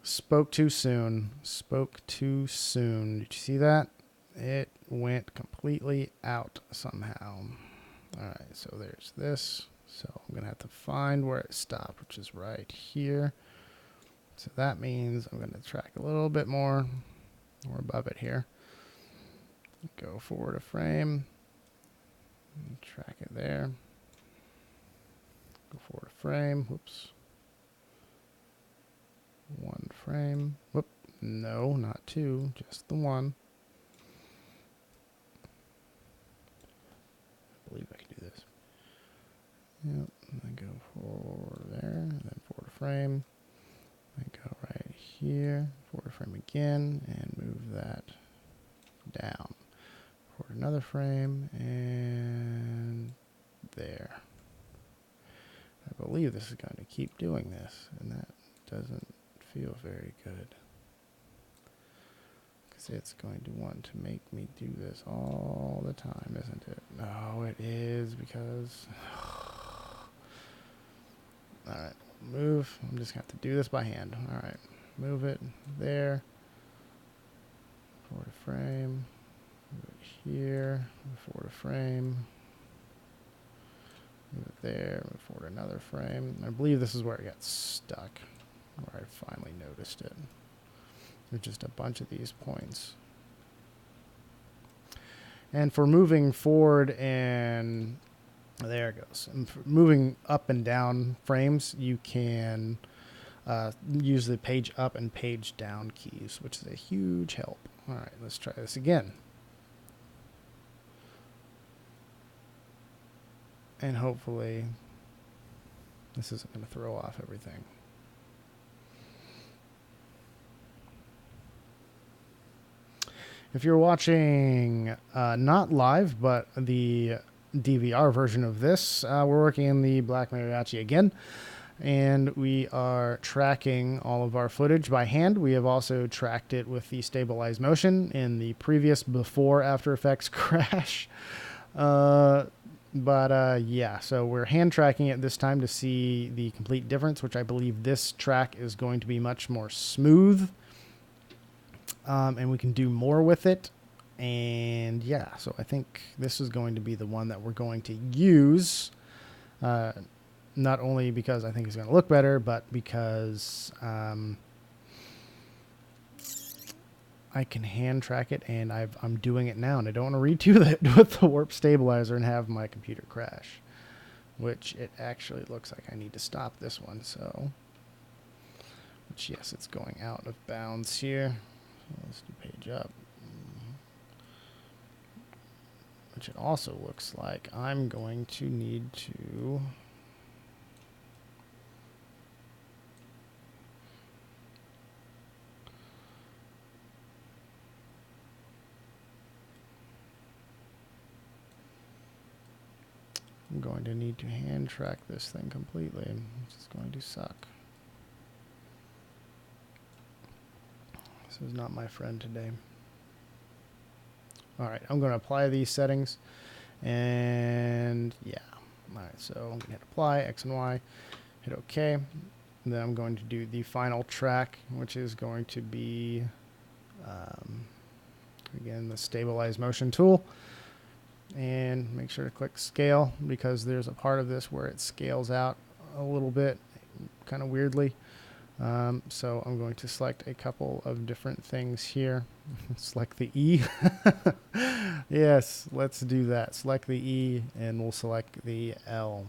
Spoke too soon. Spoke too soon. Did you see that? It went completely out somehow. All right, so there's this. So I'm going to have to find where it stopped, which is right here. So that means I'm going to track a little bit more. We're above it here. Go forward a frame. Track it there. Go frame. Whoops. One frame. Whoop. No, not two, just the one. I believe I can do this. Yep. And then go forward there, and then forward frame. And go right here, forward frame again, and move that down. Forward another frame, and there. I believe this is going to keep doing this, and that doesn't feel very good. Because it's going to want to make me do this all the time, isn't it? No, it is, because... Alright, move. I'm just going to have to do this by hand. Alright, move it there. Forward frame. Move it here. Move forward frame. Move it there. Move forward another frame. I believe this is where it got stuck. Where I finally noticed it. There's just a bunch of these points. And for moving forward and... There it goes. And for moving up and down frames, you can use the page up and page down keys, which is a huge help. All right, let's try this again. And hopefully this isn't going to throw off everything. If you're watching not live, but the DVR version of this, we're working in the Black Mariachi again, and we are tracking all of our footage by hand. We have also tracked it with the stabilized motion in the previous before After Effects crash. Yeah, so we're hand tracking it this time to see the complete difference, which I believe this track is going to be much more smooth, and we can do more with it. And yeah, so I think this is going to be the one that we're going to use, not only because I think it's going to look better, but because I can hand track it, and I'm doing it now, and I don't want to redo that with the warp stabilizer and have my computer crash, which it actually looks like I need to stop this one. So, which yes, it's going out of bounds here. So let's do page up. Which it also looks like I'm going to need to hand track this thing completely, which is going to suck. This is not my friend today. All right, I'm going to apply these settings, and yeah. All right, so I'm going to hit apply, X and Y, hit OK. And then I'm going to do the final track, which is going to be, again, the stabilized motion tool. And make sure to click scale, because there's a part of this where it scales out a little bit, kind of weirdly. So I'm going to select a couple of different things here. Select the E. Yes, let's do that. Select the E, and we'll select the L,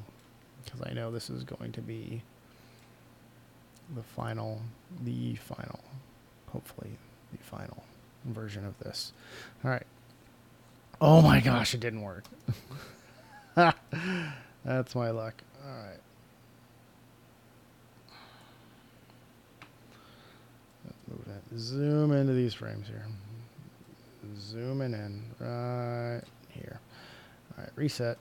because I know this is going to be the final, hopefully the final version of this. All right. Oh my gosh, it didn't work. That's my luck. All right. Move that. Zoom into these frames here. Zooming in right here. All right, reset.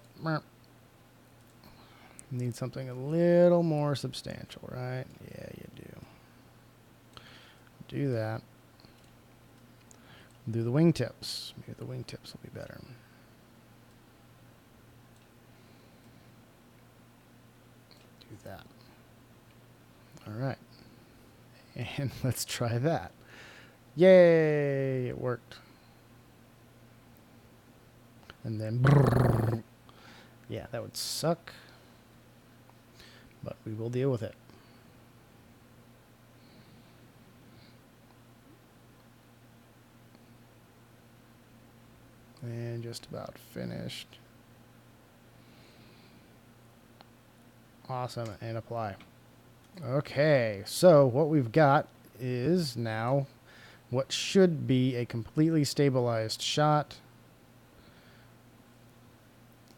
Need something a little more substantial, right? Yeah, you do. Do that. Do the wingtips. Maybe the wingtips will be better. Do that. All right. And let's try that. Yay! It worked. And then, brrr. Yeah, that would suck. But we will deal with it. And just about finished. Awesome, and apply. Okay, so what we've got is now what should be a completely stabilized shot,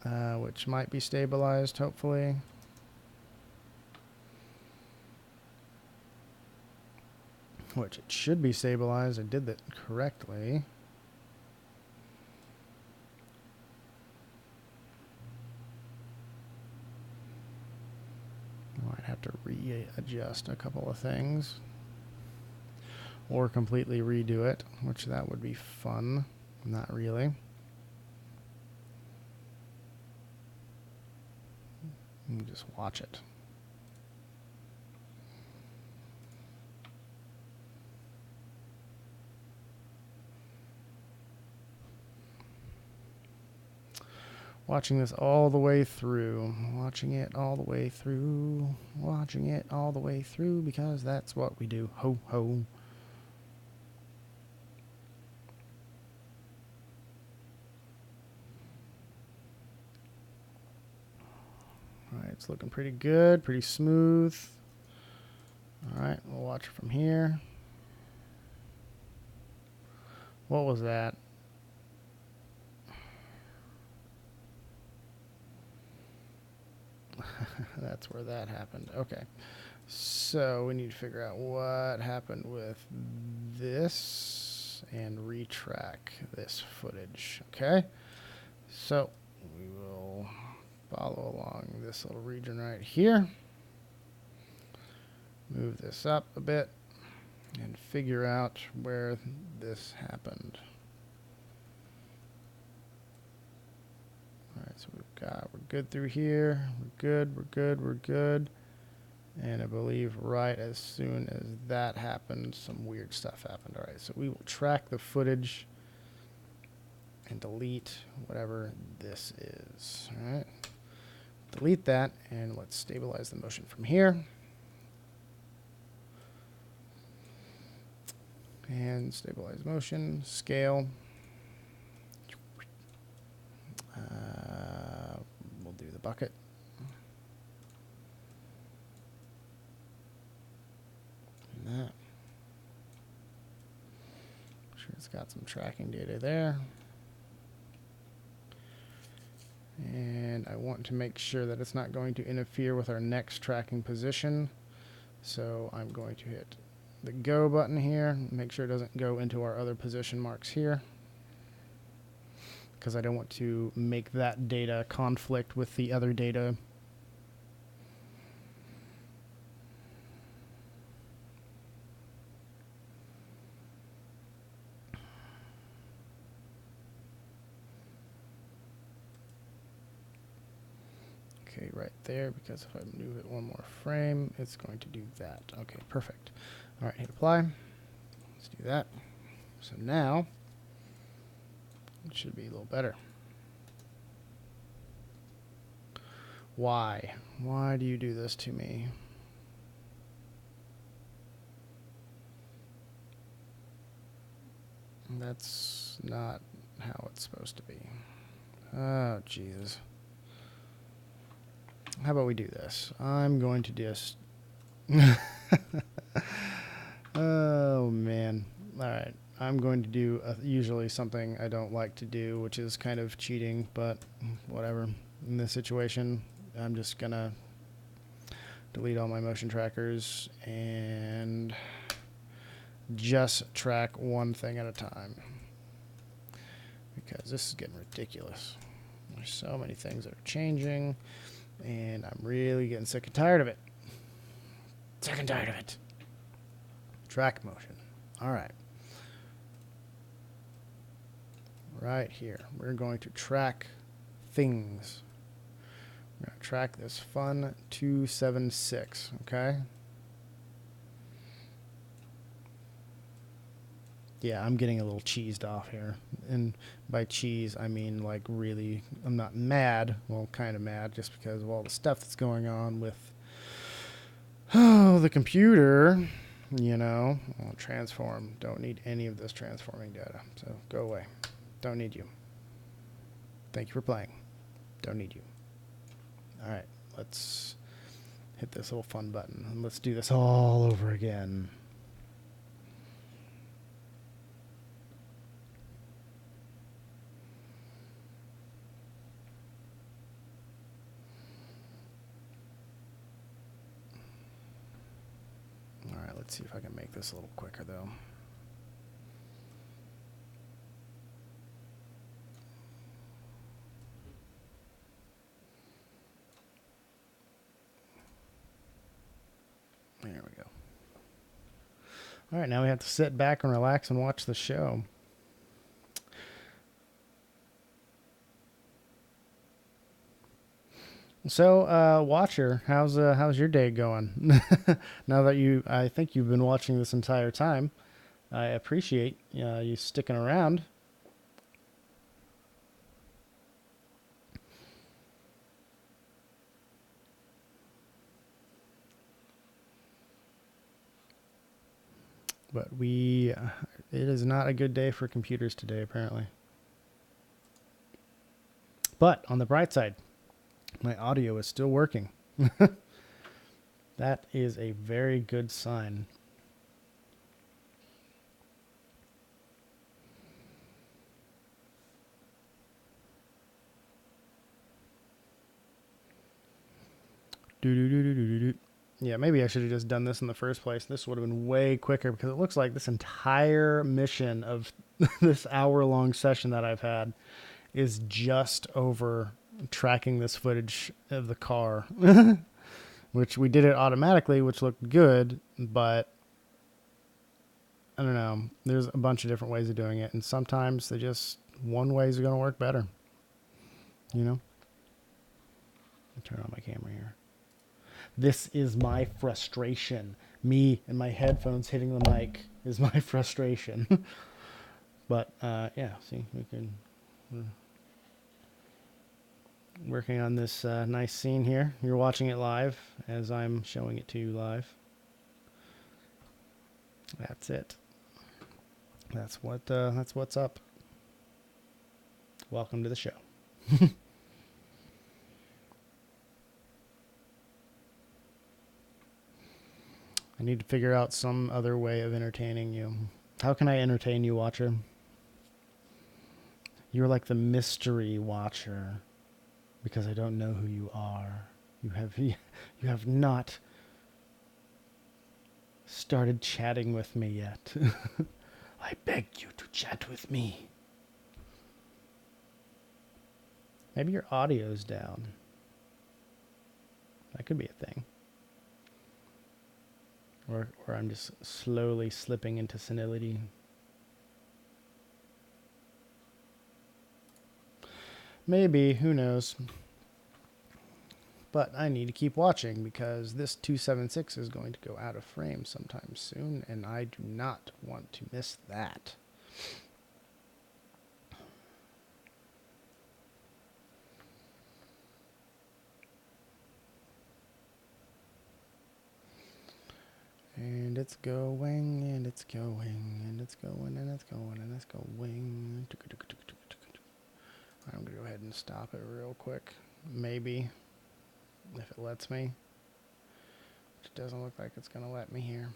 which might be stabilized, hopefully. Which it should be stabilized. I did that correctly. Might have to readjust a couple of things. Or completely redo it, which that would be fun. Not really. Just watch it. Watching this all the way through. Watching it all the way through. Watching it all the way through because that's what we do. Ho, ho. Alright, it's looking pretty good, pretty smooth. Alright, we'll watch it from here. What was that? That's where that happened. Okay. So we need to figure out what happened with this and retrack this footage. Okay. So we will follow along this little region right here. Move this up a bit and figure out where this happened. All right, so we're good through here. We're good. And I believe right as soon as that happened, some weird stuff happened. All right, so we will track the footage and delete whatever this is. All right, delete that, and let's stabilize the motion from here. And stabilize motion, scale. We'll do the bucket. And that. Sure, it's got some tracking data there. And I want to make sure that it's not going to interfere with our next tracking position. So I'm going to hit the go button here, make sure it doesn't go into our other position marks here, because I don't want to make that data conflict with the other data. Okay, right there, because if I move it one more frame, it's going to do that. Okay, perfect. All right, hit apply. Let's do that. So now it should be a little better. Why? Why do you do this to me? That's not how it's supposed to be. Oh, Jesus. How about we do this? I'm going to just... Oh, man. All right. I'm going to do usually something I don't like to do, which is kind of cheating, but whatever. In this situation, I'm just going to delete all my motion trackers and just track one thing at a time, because this is getting ridiculous. There's so many things that are changing, and I'm really getting sick and tired of it. Sick and tired of it. Track motion. All right. Right here, we're going to track things. We're going to track this fun 276, okay? Yeah, I'm getting a little cheesed off here. And by cheese, I mean like really, I'm not mad. Well, kind of mad just because of all the stuff that's going on with the computer, you know. Well, transform. Don't need any of this transforming data. So go away. Don't need you. Thank you for playing. Don't need you. All right, let's hit this little fun button. And let's do this all over again. All right, let's see if I can make this a little quicker, though. There we go. All right, now we have to sit back and relax and watch the show. So, Watcher, how's your day going? Now that I think you've been watching this entire time. I appreciate you sticking around. But it is not a good day for computers today, apparently. But on the bright side, my audio is still working. That is a very good sign. Yeah, maybe I should have just done this in the first place. This would have been way quicker because it looks like this entire mission of this hour-long session that I've had is just over tracking this footage of the car, which we did it automatically, which looked good, but I don't know. There's a bunch of different ways of doing it, and sometimes one way is going to work better, you know? I'll turn on my camera here. This is my frustration. Me and my headphones hitting the mic is my frustration. But, yeah, see, we're working on this nice scene here. You're watching it live as I'm showing it to you live. That's it. That's what's up. Welcome to the show. I need to figure out some other way of entertaining you. How can I entertain you, Watcher? You're like the mystery watcher because I don't know who you are. You have not started chatting with me yet. I beg you to chat with me. Maybe your audio's down. That could be a thing. Or I'm just slowly slipping into senility. Maybe, who knows. But I need to keep watching because this 276 is going to go out of frame sometime soon, and I do not want to miss that. And it's going, and it's going, and it's going, and it's going, and it's going. I'm going to go ahead and stop it real quick. Maybe, if it lets me. Which doesn't look like it's going to let me here.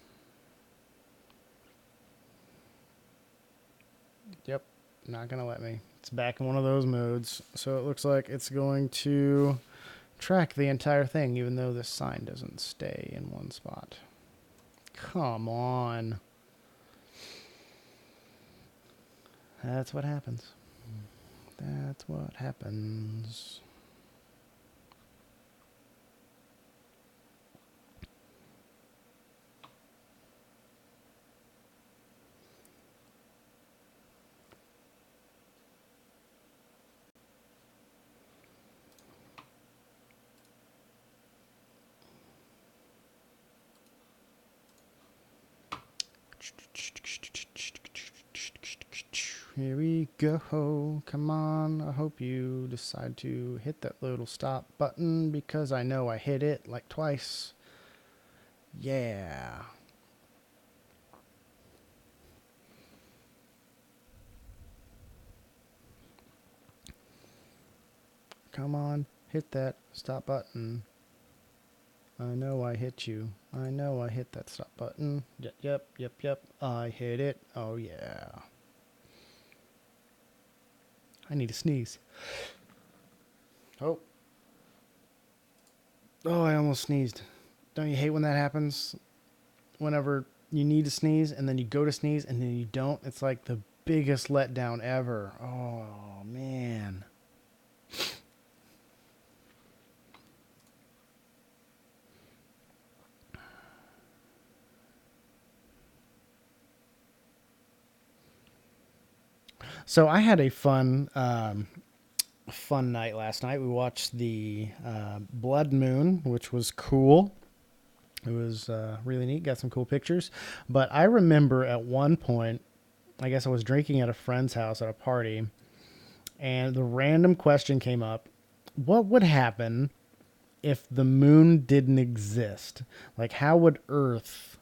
Yep, not going to let me. It's back in one of those modes. So it looks like it's going to track the entire thing, even though this sign doesn't stay in one spot. Come on. That's what happens. That's what happens. Here we go. Come on. I hope you decide to hit that little stop button because I know I hit it like twice. Yeah. Come on. Hit that stop button. I know I hit you. I know I hit that stop button. Yep. I hit it. Oh, yeah. I need to sneeze. Oh. Oh, I almost sneezed. Don't you hate when that happens? Whenever you need to sneeze and then you go to sneeze and then you don't? It's like the biggest letdown ever. Oh, man. So I had a fun night last night. We watched the blood moon, which was cool. It was really neat. Got some cool pictures. But I remember at one point, I guess I was drinking at a friend's house at a party, and the random question came up: what would happen if the moon didn't exist? Like, how would Earth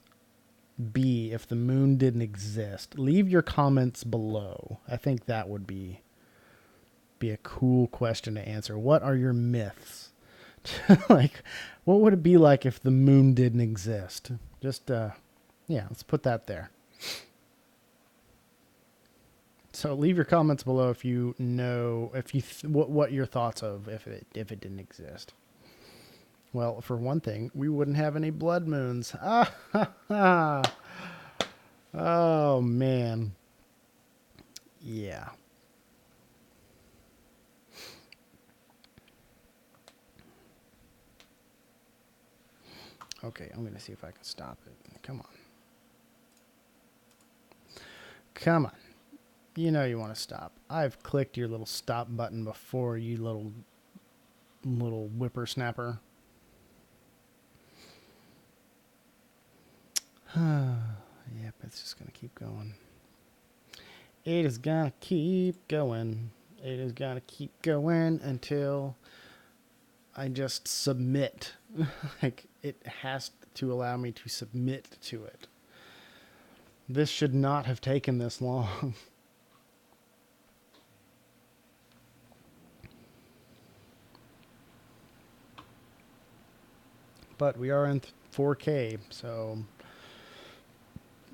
be if the moon didn't exist? Leave your comments below. I think that would be a cool question to answer. What are your myths? Like, what would it be like if the moon didn't exist? Just yeah, let's put that there. So leave your comments below if you know, if you what your thoughts of if it didn't exist. Well, for one thing, we wouldn't have any blood moons. Oh man. Yeah. Okay, I'm going to see if I can stop it. Come on. Come on. You know you want to stop. I've clicked your little stop button before, you little whippersnapper. Yep, it's just going to keep going. It is going to keep going. It is going to keep going until I just submit. Like, it has to allow me to submit to it. This should not have taken this long. But we are in 4K, so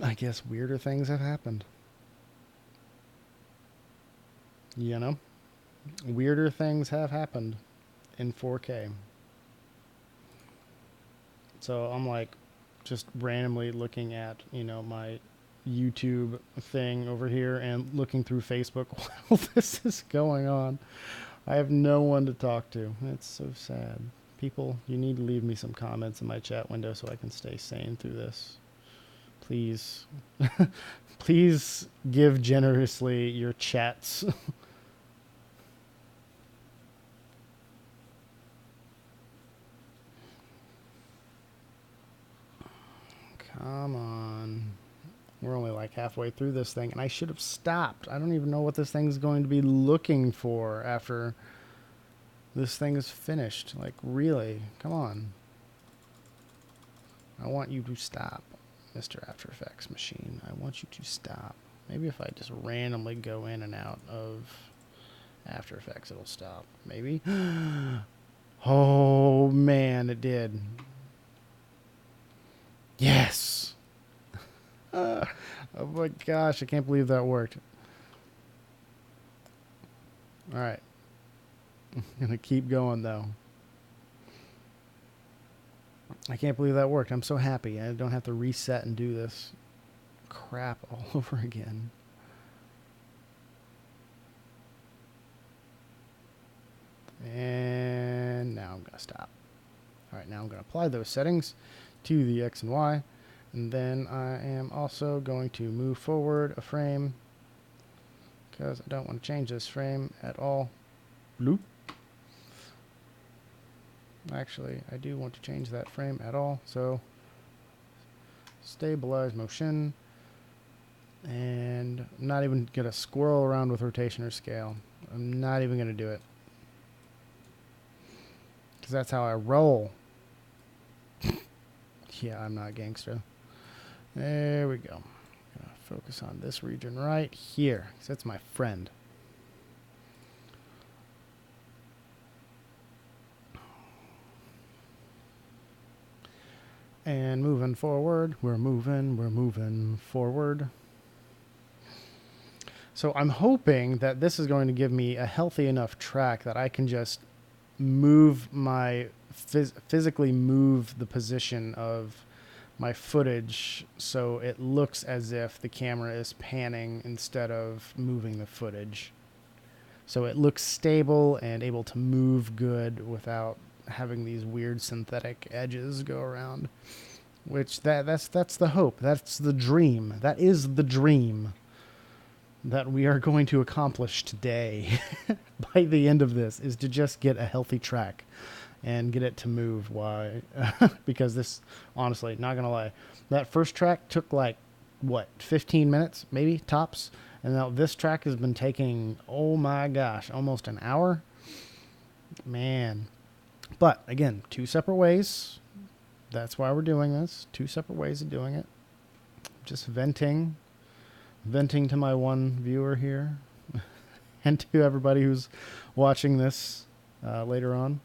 I guess weirder things have happened. You know? Weirder things have happened in 4K. So I'm like just randomly looking at, my YouTube thing over here and looking through Facebook while this is going on. I have no one to talk to. It's so sad. People, you need to leave me some comments in my chat window so I can stay sane through this. Please. Please give generously your chats. Come on. We're only like halfway through this thing, and I should have stopped. I don't even know what this thing's going to be looking for after this thing is finished. Like, really? Come on. I want you to stop, Mr. After Effects machine. I want you to stop. Maybe if I just randomly go in and out of After Effects, it'll stop. Maybe? Oh, man, it did. Yes! Oh my gosh, I can't believe that worked. Alright. I'm going to keep going, though. I can't believe that worked. I'm so happy. I don't have to reset and do this crap all over again. And now I'm going to stop. Alright, now I'm going to apply those settings to the X and Y. And then I am also going to move forward a frame because I don't want to change this frame at all. Bloop. Actually, I do want to change that frame at all. So stabilize motion. And I'm not even going to squirrel around with rotation or scale. I'm not even going to do it. Because that's how I roll. Yeah, I'm not gangster. There we go. I'm gonna focus on this region right here, because that's my friend. And moving forward, we're moving forward. So I'm hoping that this is going to give me a healthy enough track that I can just move my, physically move the position of my footage so it looks as if the camera is panning instead of moving the footage. So it looks stable and able to move good without having these weird synthetic edges go around. Which that's the hope. That's the dream. That is the dream that we are going to accomplish today by the end of this, is to just get a healthy track and get it to move. Why? Because this, honestly, not gonna lie, that first track took like, what, 15 minutes maybe tops, and now this track has been taking, oh my gosh, almost an hour, man. But again, 2 separate ways. That's why we're doing this. 2 separate ways of doing it. Just venting to my one viewer here and to everybody who's watching this later on.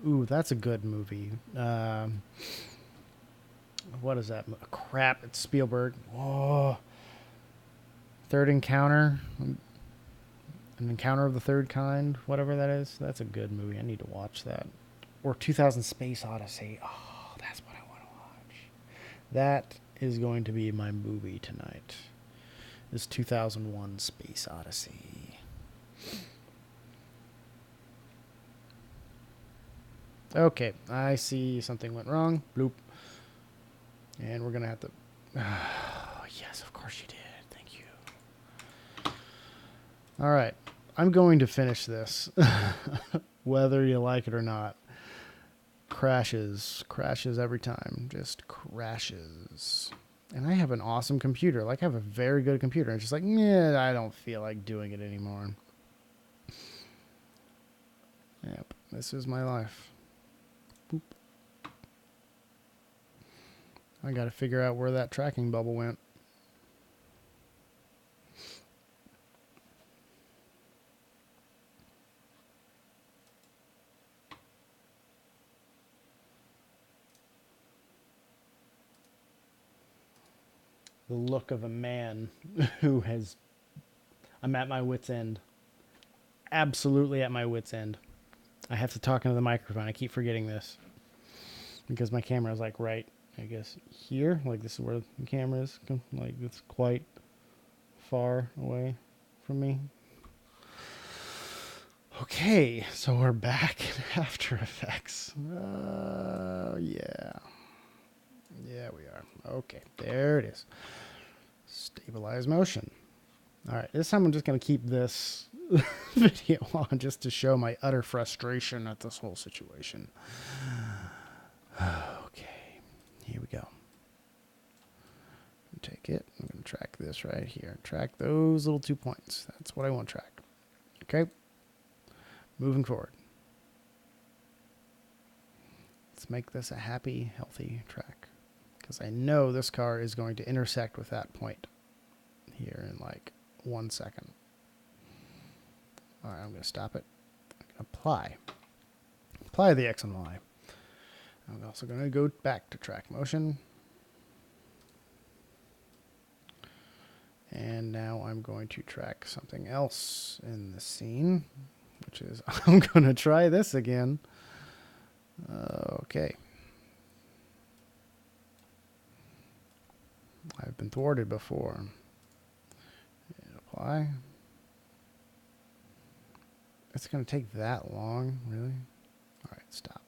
Ooh, that's a good movie. What is that? Crap, it's Spielberg. Oh, Third Encounter. An Encounter of the Third Kind, whatever that is. That's a good movie. I need to watch that. Or 2000 Space Odyssey. Oh, that's what I want to watch. That is going to be my movie tonight. Is 2001 Space Odyssey. Okay, I see something went wrong. Bloop. And we're going to have to... Oh, yes, of course you did. Thank you. All right. I'm going to finish this. Whether you like it or not. Crashes. Crashes every time. Just crashes. And I have an awesome computer. Like, I have a very good computer. It's just like, yeah, I don't feel like doing it anymore. Yep. This is my life. Boop. I got to figure out where that tracking bubble went. The look of a man who has... I'm at my wit's end. Absolutely at my wit's end. I have to talk into the microphone. I keep forgetting this. Because my camera is like right, I guess, here. Like, this is where the camera is. Like, it's quite far away from me. Okay, so we're back in After Effects. Yeah. Yeah, we are. Okay, there it is. Stabilize motion. All right, this time I'm just going to keep this video on just to show my utter frustration at this whole situation. Okay, here we go. Take it. I'm going to track this right here. Track those little 2 points. That's what I want to track. Okay. Moving forward. Let's make this a happy, healthy track. Because I know this car is going to intersect with that point here in like 1 second. All right, I'm going to stop it. I'm going to apply. Apply the X and Y. I'm also going to go back to track motion. And now I'm going to track something else in the scene, which is, I'm going to try this again. Okay. I've been thwarted before. And apply. It's going to take that long, really? All right, stop.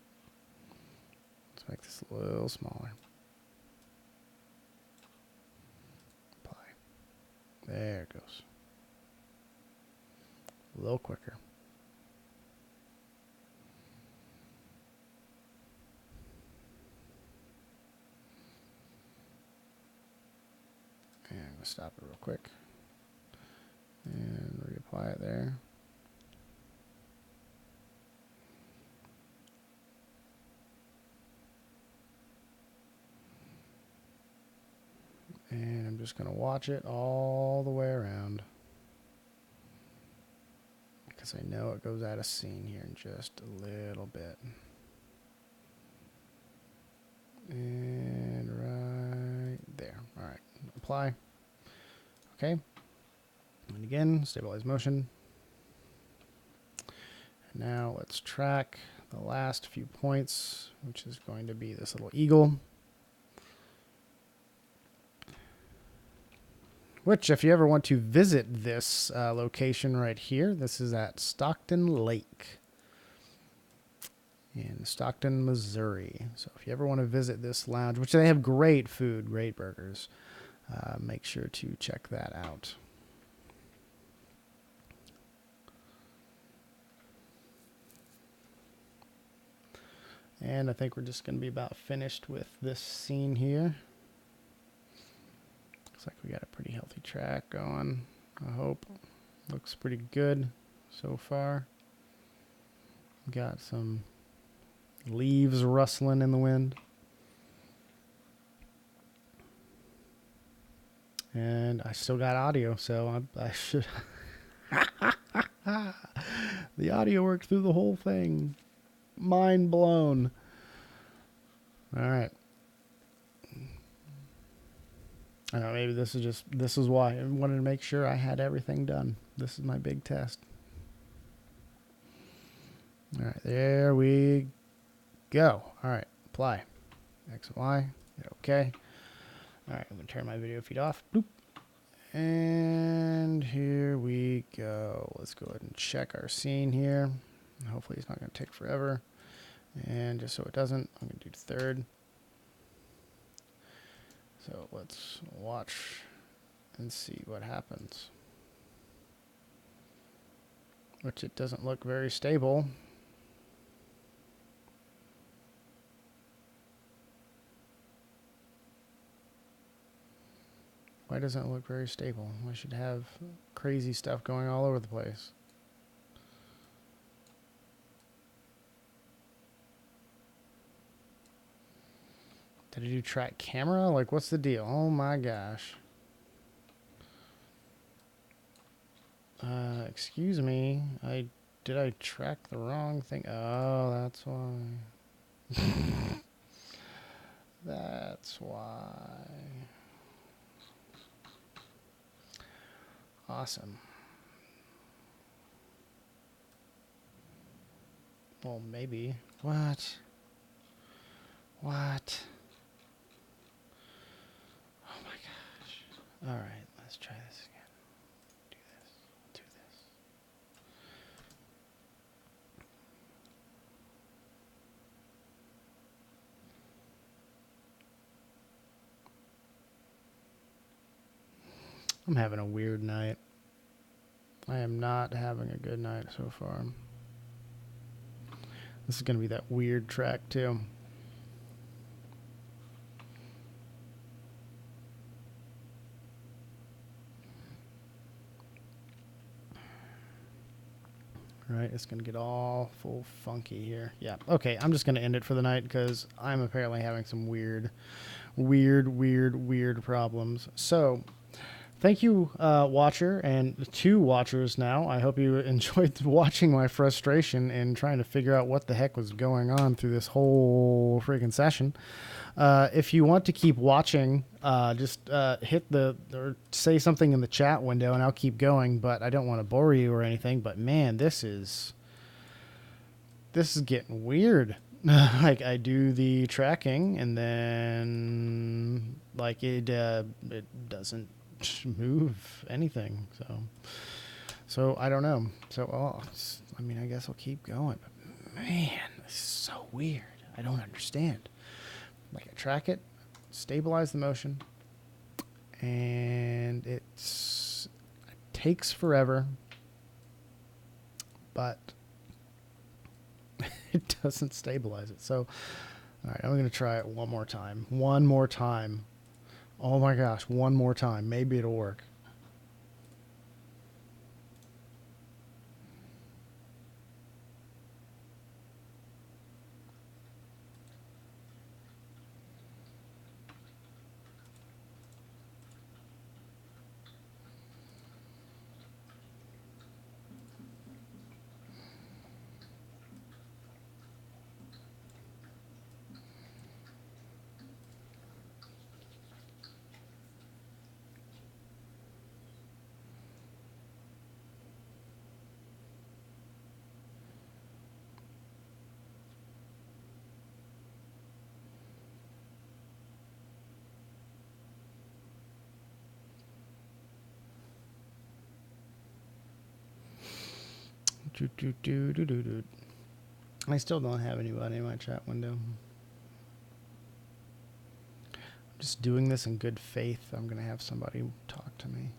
Let's make this a little smaller. Apply. There it goes. A little quicker. And I'm going to stop it real quick. And reapply it there. just going to watch it all the way around. Because I know it goes out of scene here in just a little bit. And right there. All right. Apply. Okay. And again, stabilize motion. And now let's track the last few points, which is going to be this little eagle. Which, if you ever want to visit this location right here, this is at Stockton Lake in Stockton, Missouri. So if you ever want to visit this lounge, which they have great food, great burgers, make sure to check that out. And I think we're just going to be about finished with this scene here. Looks like we got a pretty healthy track going, I hope. Looks pretty good so far. Got some leaves rustling in the wind. And I still got audio, so I should... The audio worked through the whole thing. Mind blown. All right. I don't know, maybe this is why I wanted to make sure I had everything done. This is my big test. All right, there we go. All right, apply. X and Y. Okay. All right, I'm going to turn my video feed off. Bloop. And here we go. Let's go ahead and check our scene here. Hopefully it's not going to take forever. And just so it doesn't, I'm going to do third. So let's watch and see what happens. Which it doesn't look very stable. Why doesn't it look very stable? I should have crazy stuff going all over the place. Did I do track camera? Like, what's the deal? Oh my gosh. Excuse me. Did I track the wrong thing? Oh, that's why. That's why. Awesome. Well, maybe. What? What? Oh my gosh. All right, let's try this again. Do this. Do this. I'm having a weird night. I am not having a good night so far. This is going to be that weird track too. Right, it's going to get all full funky here. Yeah, okay, I'm just going to end it for the night because I'm apparently having some weird problems. So, thank you, watcher, and 2 watchers now. I hope you enjoyed watching my frustration in trying to figure out what the heck was going on through this whole freaking session. If you want to keep watching, just hit or say something in the chat window and I'll keep going, but I don't want to bore you or anything. But man, this is getting weird. Like, I do the tracking and then like it doesn't move anything. So I don't know. So, I mean, I guess I'll keep going, but man, this is so weird. I don't understand. Like, I track it, stabilize the motion, and it takes forever, but it doesn't stabilize it. So, all right, I'm going to try it one more time. One more time. Oh my gosh, one more time. Maybe it'll work. I still don't have anybody in my chat window. I'm just doing this in good faith. I'm going to have somebody talk to me.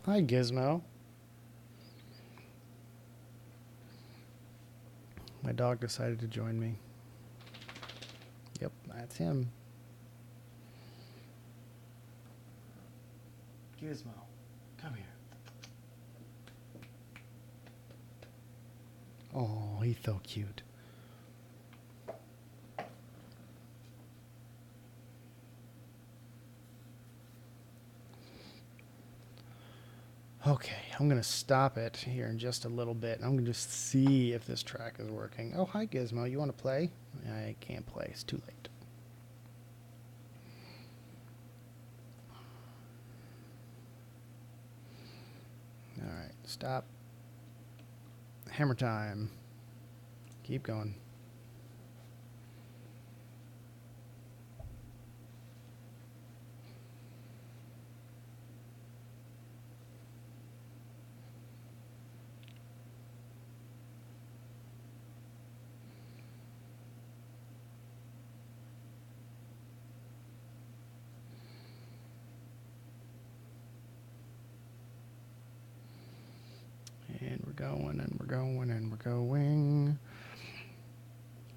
Hi, Gizmo. My dog decided to join me. Yep, that's him. Gizmo, come here. Oh, he's so cute. Okay, I'm going to stop it here in just a little bit. I'm going to just see if this track is working. Oh, hi, Gizmo. You want to play? I can't play. It's too late. All right, stop. Hammer time. Keep going. And we're going, and we're going, and we're going.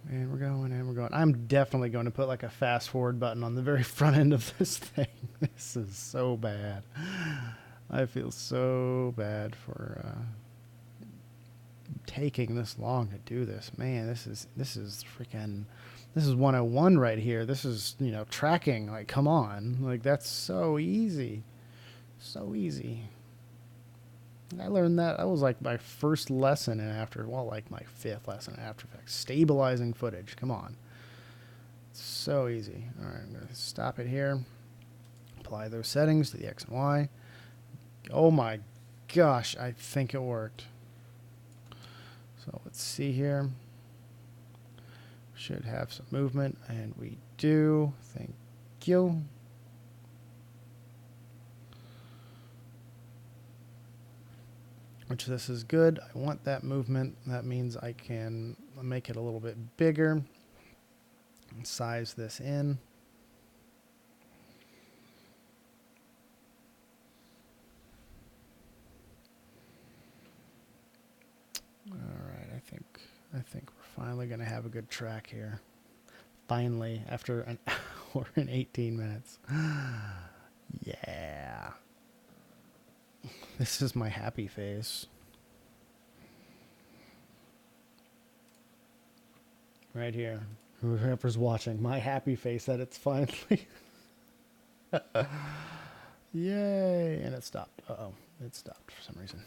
And we're going, and we're going. I'm definitely going to put like a fast forward button on the very front end of this thing. This is so bad. I feel so bad for taking this long to do this. Man, this is freaking, this is 101 right here. This is, you know, tracking. Like, come on. Like, that's so easy. So easy. I learned that. That was like my first lesson in After, well, like my fifth lesson in After Effects. Stabilizing footage. Come on. So easy. All right, I'm going to stop it here. Apply those settings to the X and Y. Oh my gosh, I think it worked. So let's see here. Should have some movement, and we do. Thank you. Which this is good. I want that movement. That means I can make it a little bit bigger and size this in. All right, I think we're finally going to have a good track here. Finally, after an hour and 18 minutes. Yeah. This is my happy face. Right here. Whoever's watching, my happy face that it's finally. Yay. And it stopped. Uh-oh. It stopped for some reason.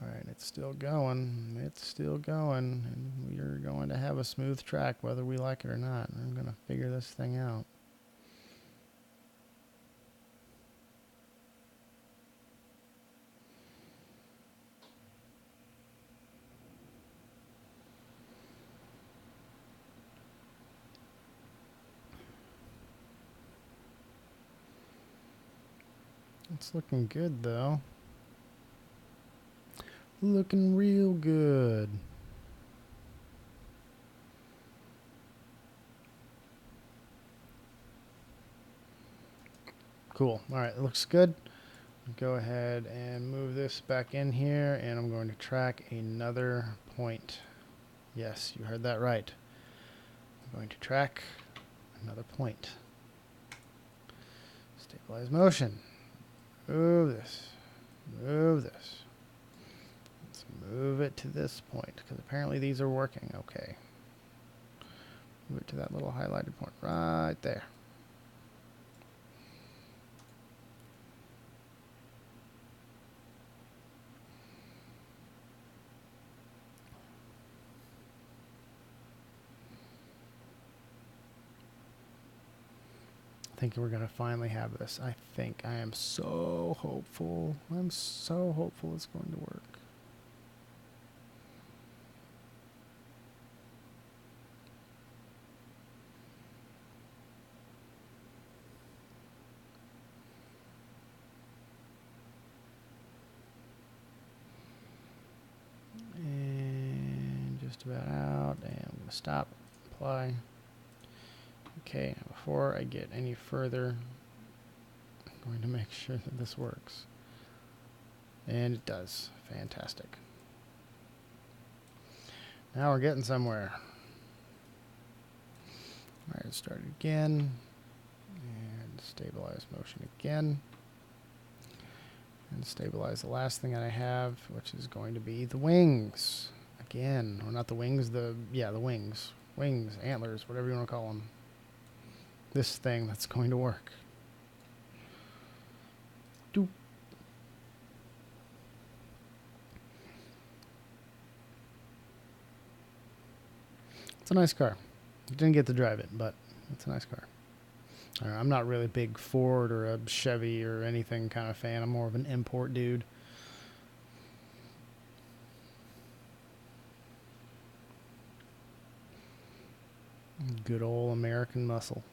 All right, it's still going. It's still going. And we're going to have a smooth track whether we like it or not. I'm going to figure this thing out. It's looking good, though. Looking real good. Cool. All right, it looks good. Go ahead and move this back in here, and I'm going to track another point. Yes, you heard that right. I'm going to track another point. Stabilize motion. Move this. Move this. Let's move it to this point, because apparently these are working okay. Move it to that little highlighted point right there. thinking we're going to finally have this. I think. I am so hopeful. I'm so hopeful it's going to work. And just about out. And I'm going to stop. Apply. Okay, before I get any further, I'm going to make sure that this works. And it does. Fantastic. Now we're getting somewhere. Alright, let's start again. And stabilize motion again. And stabilize the last thing that I have, which is going to be the wings. Again, or not the wings, the wings. Wings, antlers, whatever you want to call them. This thing that's going to work. Doop. It's a nice car. I didn't get to drive it, but it's a nice car. I'm not really a big Ford or a Chevy or anything kind of fan. I'm more of an import dude. Good old American muscle.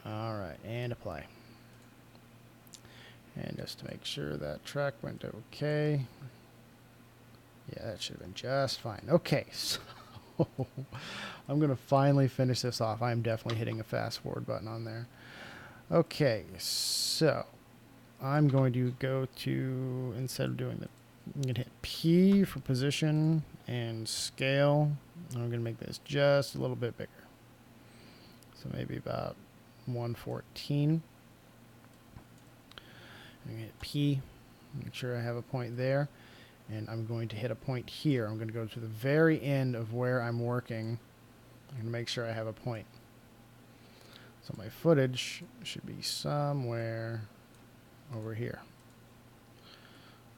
Alright, and apply. And just to make sure that track went okay. Yeah, that should have been just fine. Okay, so I'm going to finally finish this off. I'm definitely hitting a fast forward button on there. Okay, so I'm going to go to, instead of doing the, I'm going to hit P for position and scale. I'm going to make this just a little bit bigger. So maybe about 114. I'm going to hit P, make sure I have a point there. And I'm going to hit a point here. I'm going to go to the very end of where I'm working. I'm going to make sure I have a point. So my footage should be somewhere over here.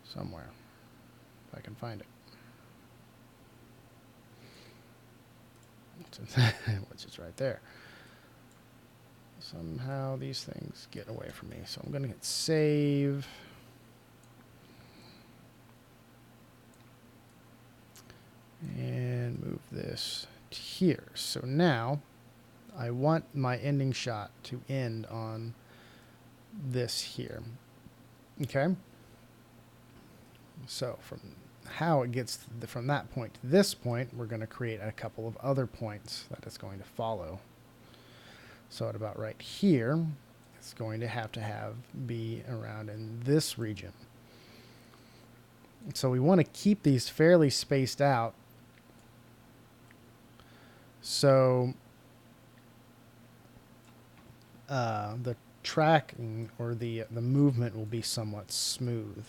Somewhere. If I can find it. Which is right there. Somehow these things get away from me. So I'm going to hit save. And move this to here. So now I want my ending shot to end on this here. Okay? So from how it gets from that point to this point, we're going to create a couple of other points that it's going to follow. So at about right here, it's going to have be around in this region. So we want to keep these fairly spaced out. So the tracking or the movement will be somewhat smooth.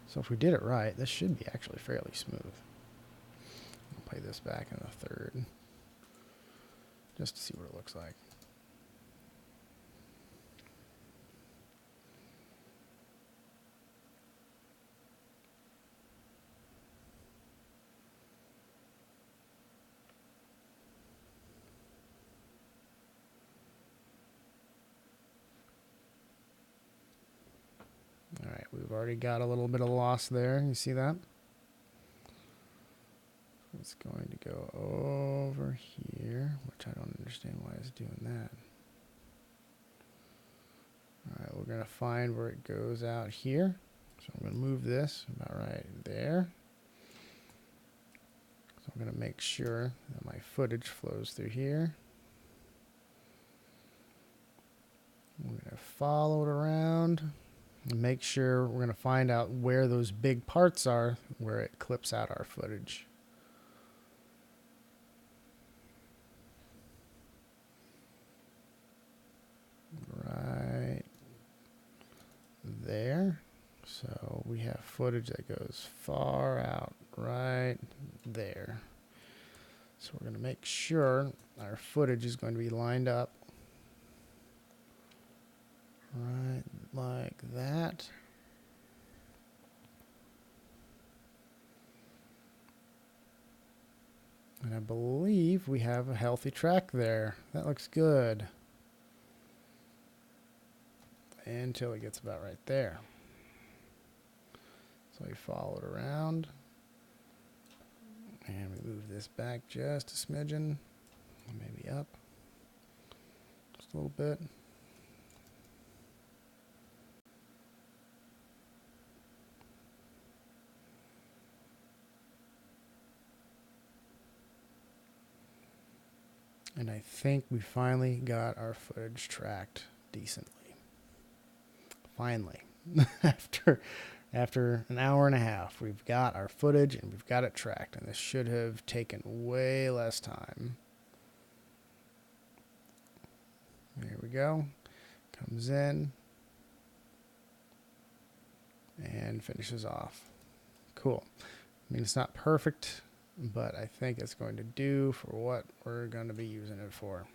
So if we did it right, this should be actually fairly smooth. I'll play this back in the third just to see what it looks like. Alright, we've already got a little bit of loss there. You see that? It's going to go over here, which I don't understand why it's doing that. Alright, we're going to find where it goes out here. So I'm going to move this about right there. So I'm going to make sure that my footage flows through here. I'm going to follow it around. And make sure we're going to find out where those big parts are, where it clips out our footage. Right there. So we have footage that goes far out right there. So we're going to make sure our footage is going to be lined up right like that. And I believe we have a healthy track there. That looks good. Until it gets about right there. So we follow it around. And we move this back just a smidgen. Maybe up. Just a little bit. And I think we finally got our footage tracked decently. Finally. After an hour and a half, we've got our footage and we've got it tracked. And this should have taken way less time. There we go. Comes in. And finishes off. Cool. I mean, it's not perfect, but I think it's going to do for what we're going to be using it for.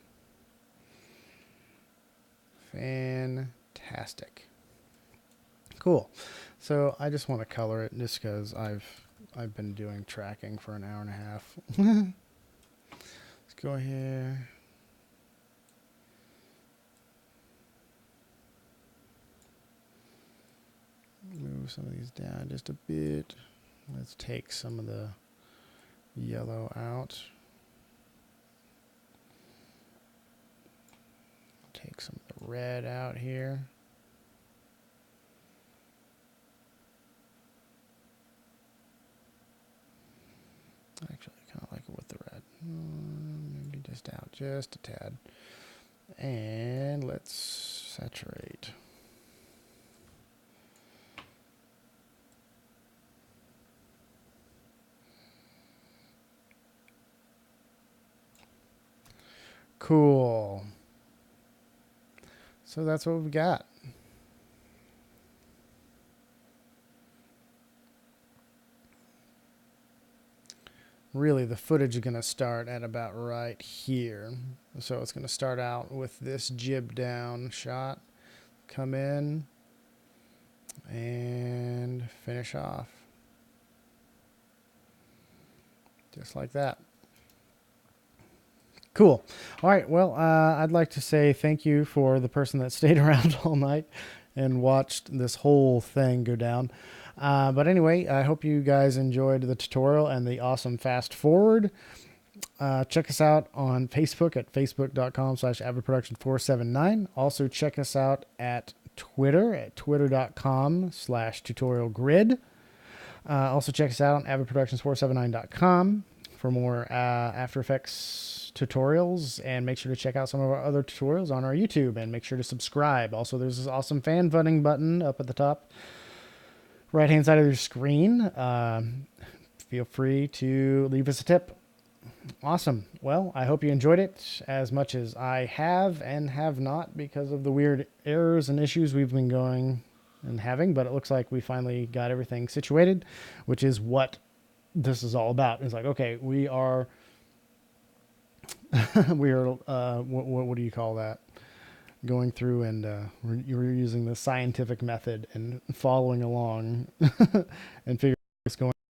Fantastic. Cool. So I just want to color it just because I've been doing tracking for an hour and a half. Let's go here. Move some of these down just a bit. Let's take some of the yellow out. Take some of the red out here. Actually, I kind of like it with the red. Maybe just out just a tad. And let's saturate. Cool. So that's what we got. Really, the footage is going to start at about right here. So it's going to start out with this jib down shot, come in, and finish off. Just like that. Cool. All right. Well, I'd like to say thank you for the person that stayed around all night and watched this whole thing go down. But anyway, I hope you guys enjoyed the tutorial and the awesome fast forward. Check us out on Facebook at facebook.com/avidproduction479. Also check us out at Twitter at twitter.com/tutorialgrid. Also check us out on avidproductions479.com for more After Effects tutorials, and make sure to check out some of our other tutorials on our YouTube, and make sure to subscribe. Also, there's this awesome fan funding button up at the top right hand side of your screen. Feel free to leave us a tip. Awesome. Well, I hope you enjoyed it as much as I have and have not, because of the weird errors and issues we've been going and having, but it looks like we finally got everything situated, which is what this is all about. It's like, okay, we are what do you call that? Going through and you're using the scientific method and following along and figuring what's going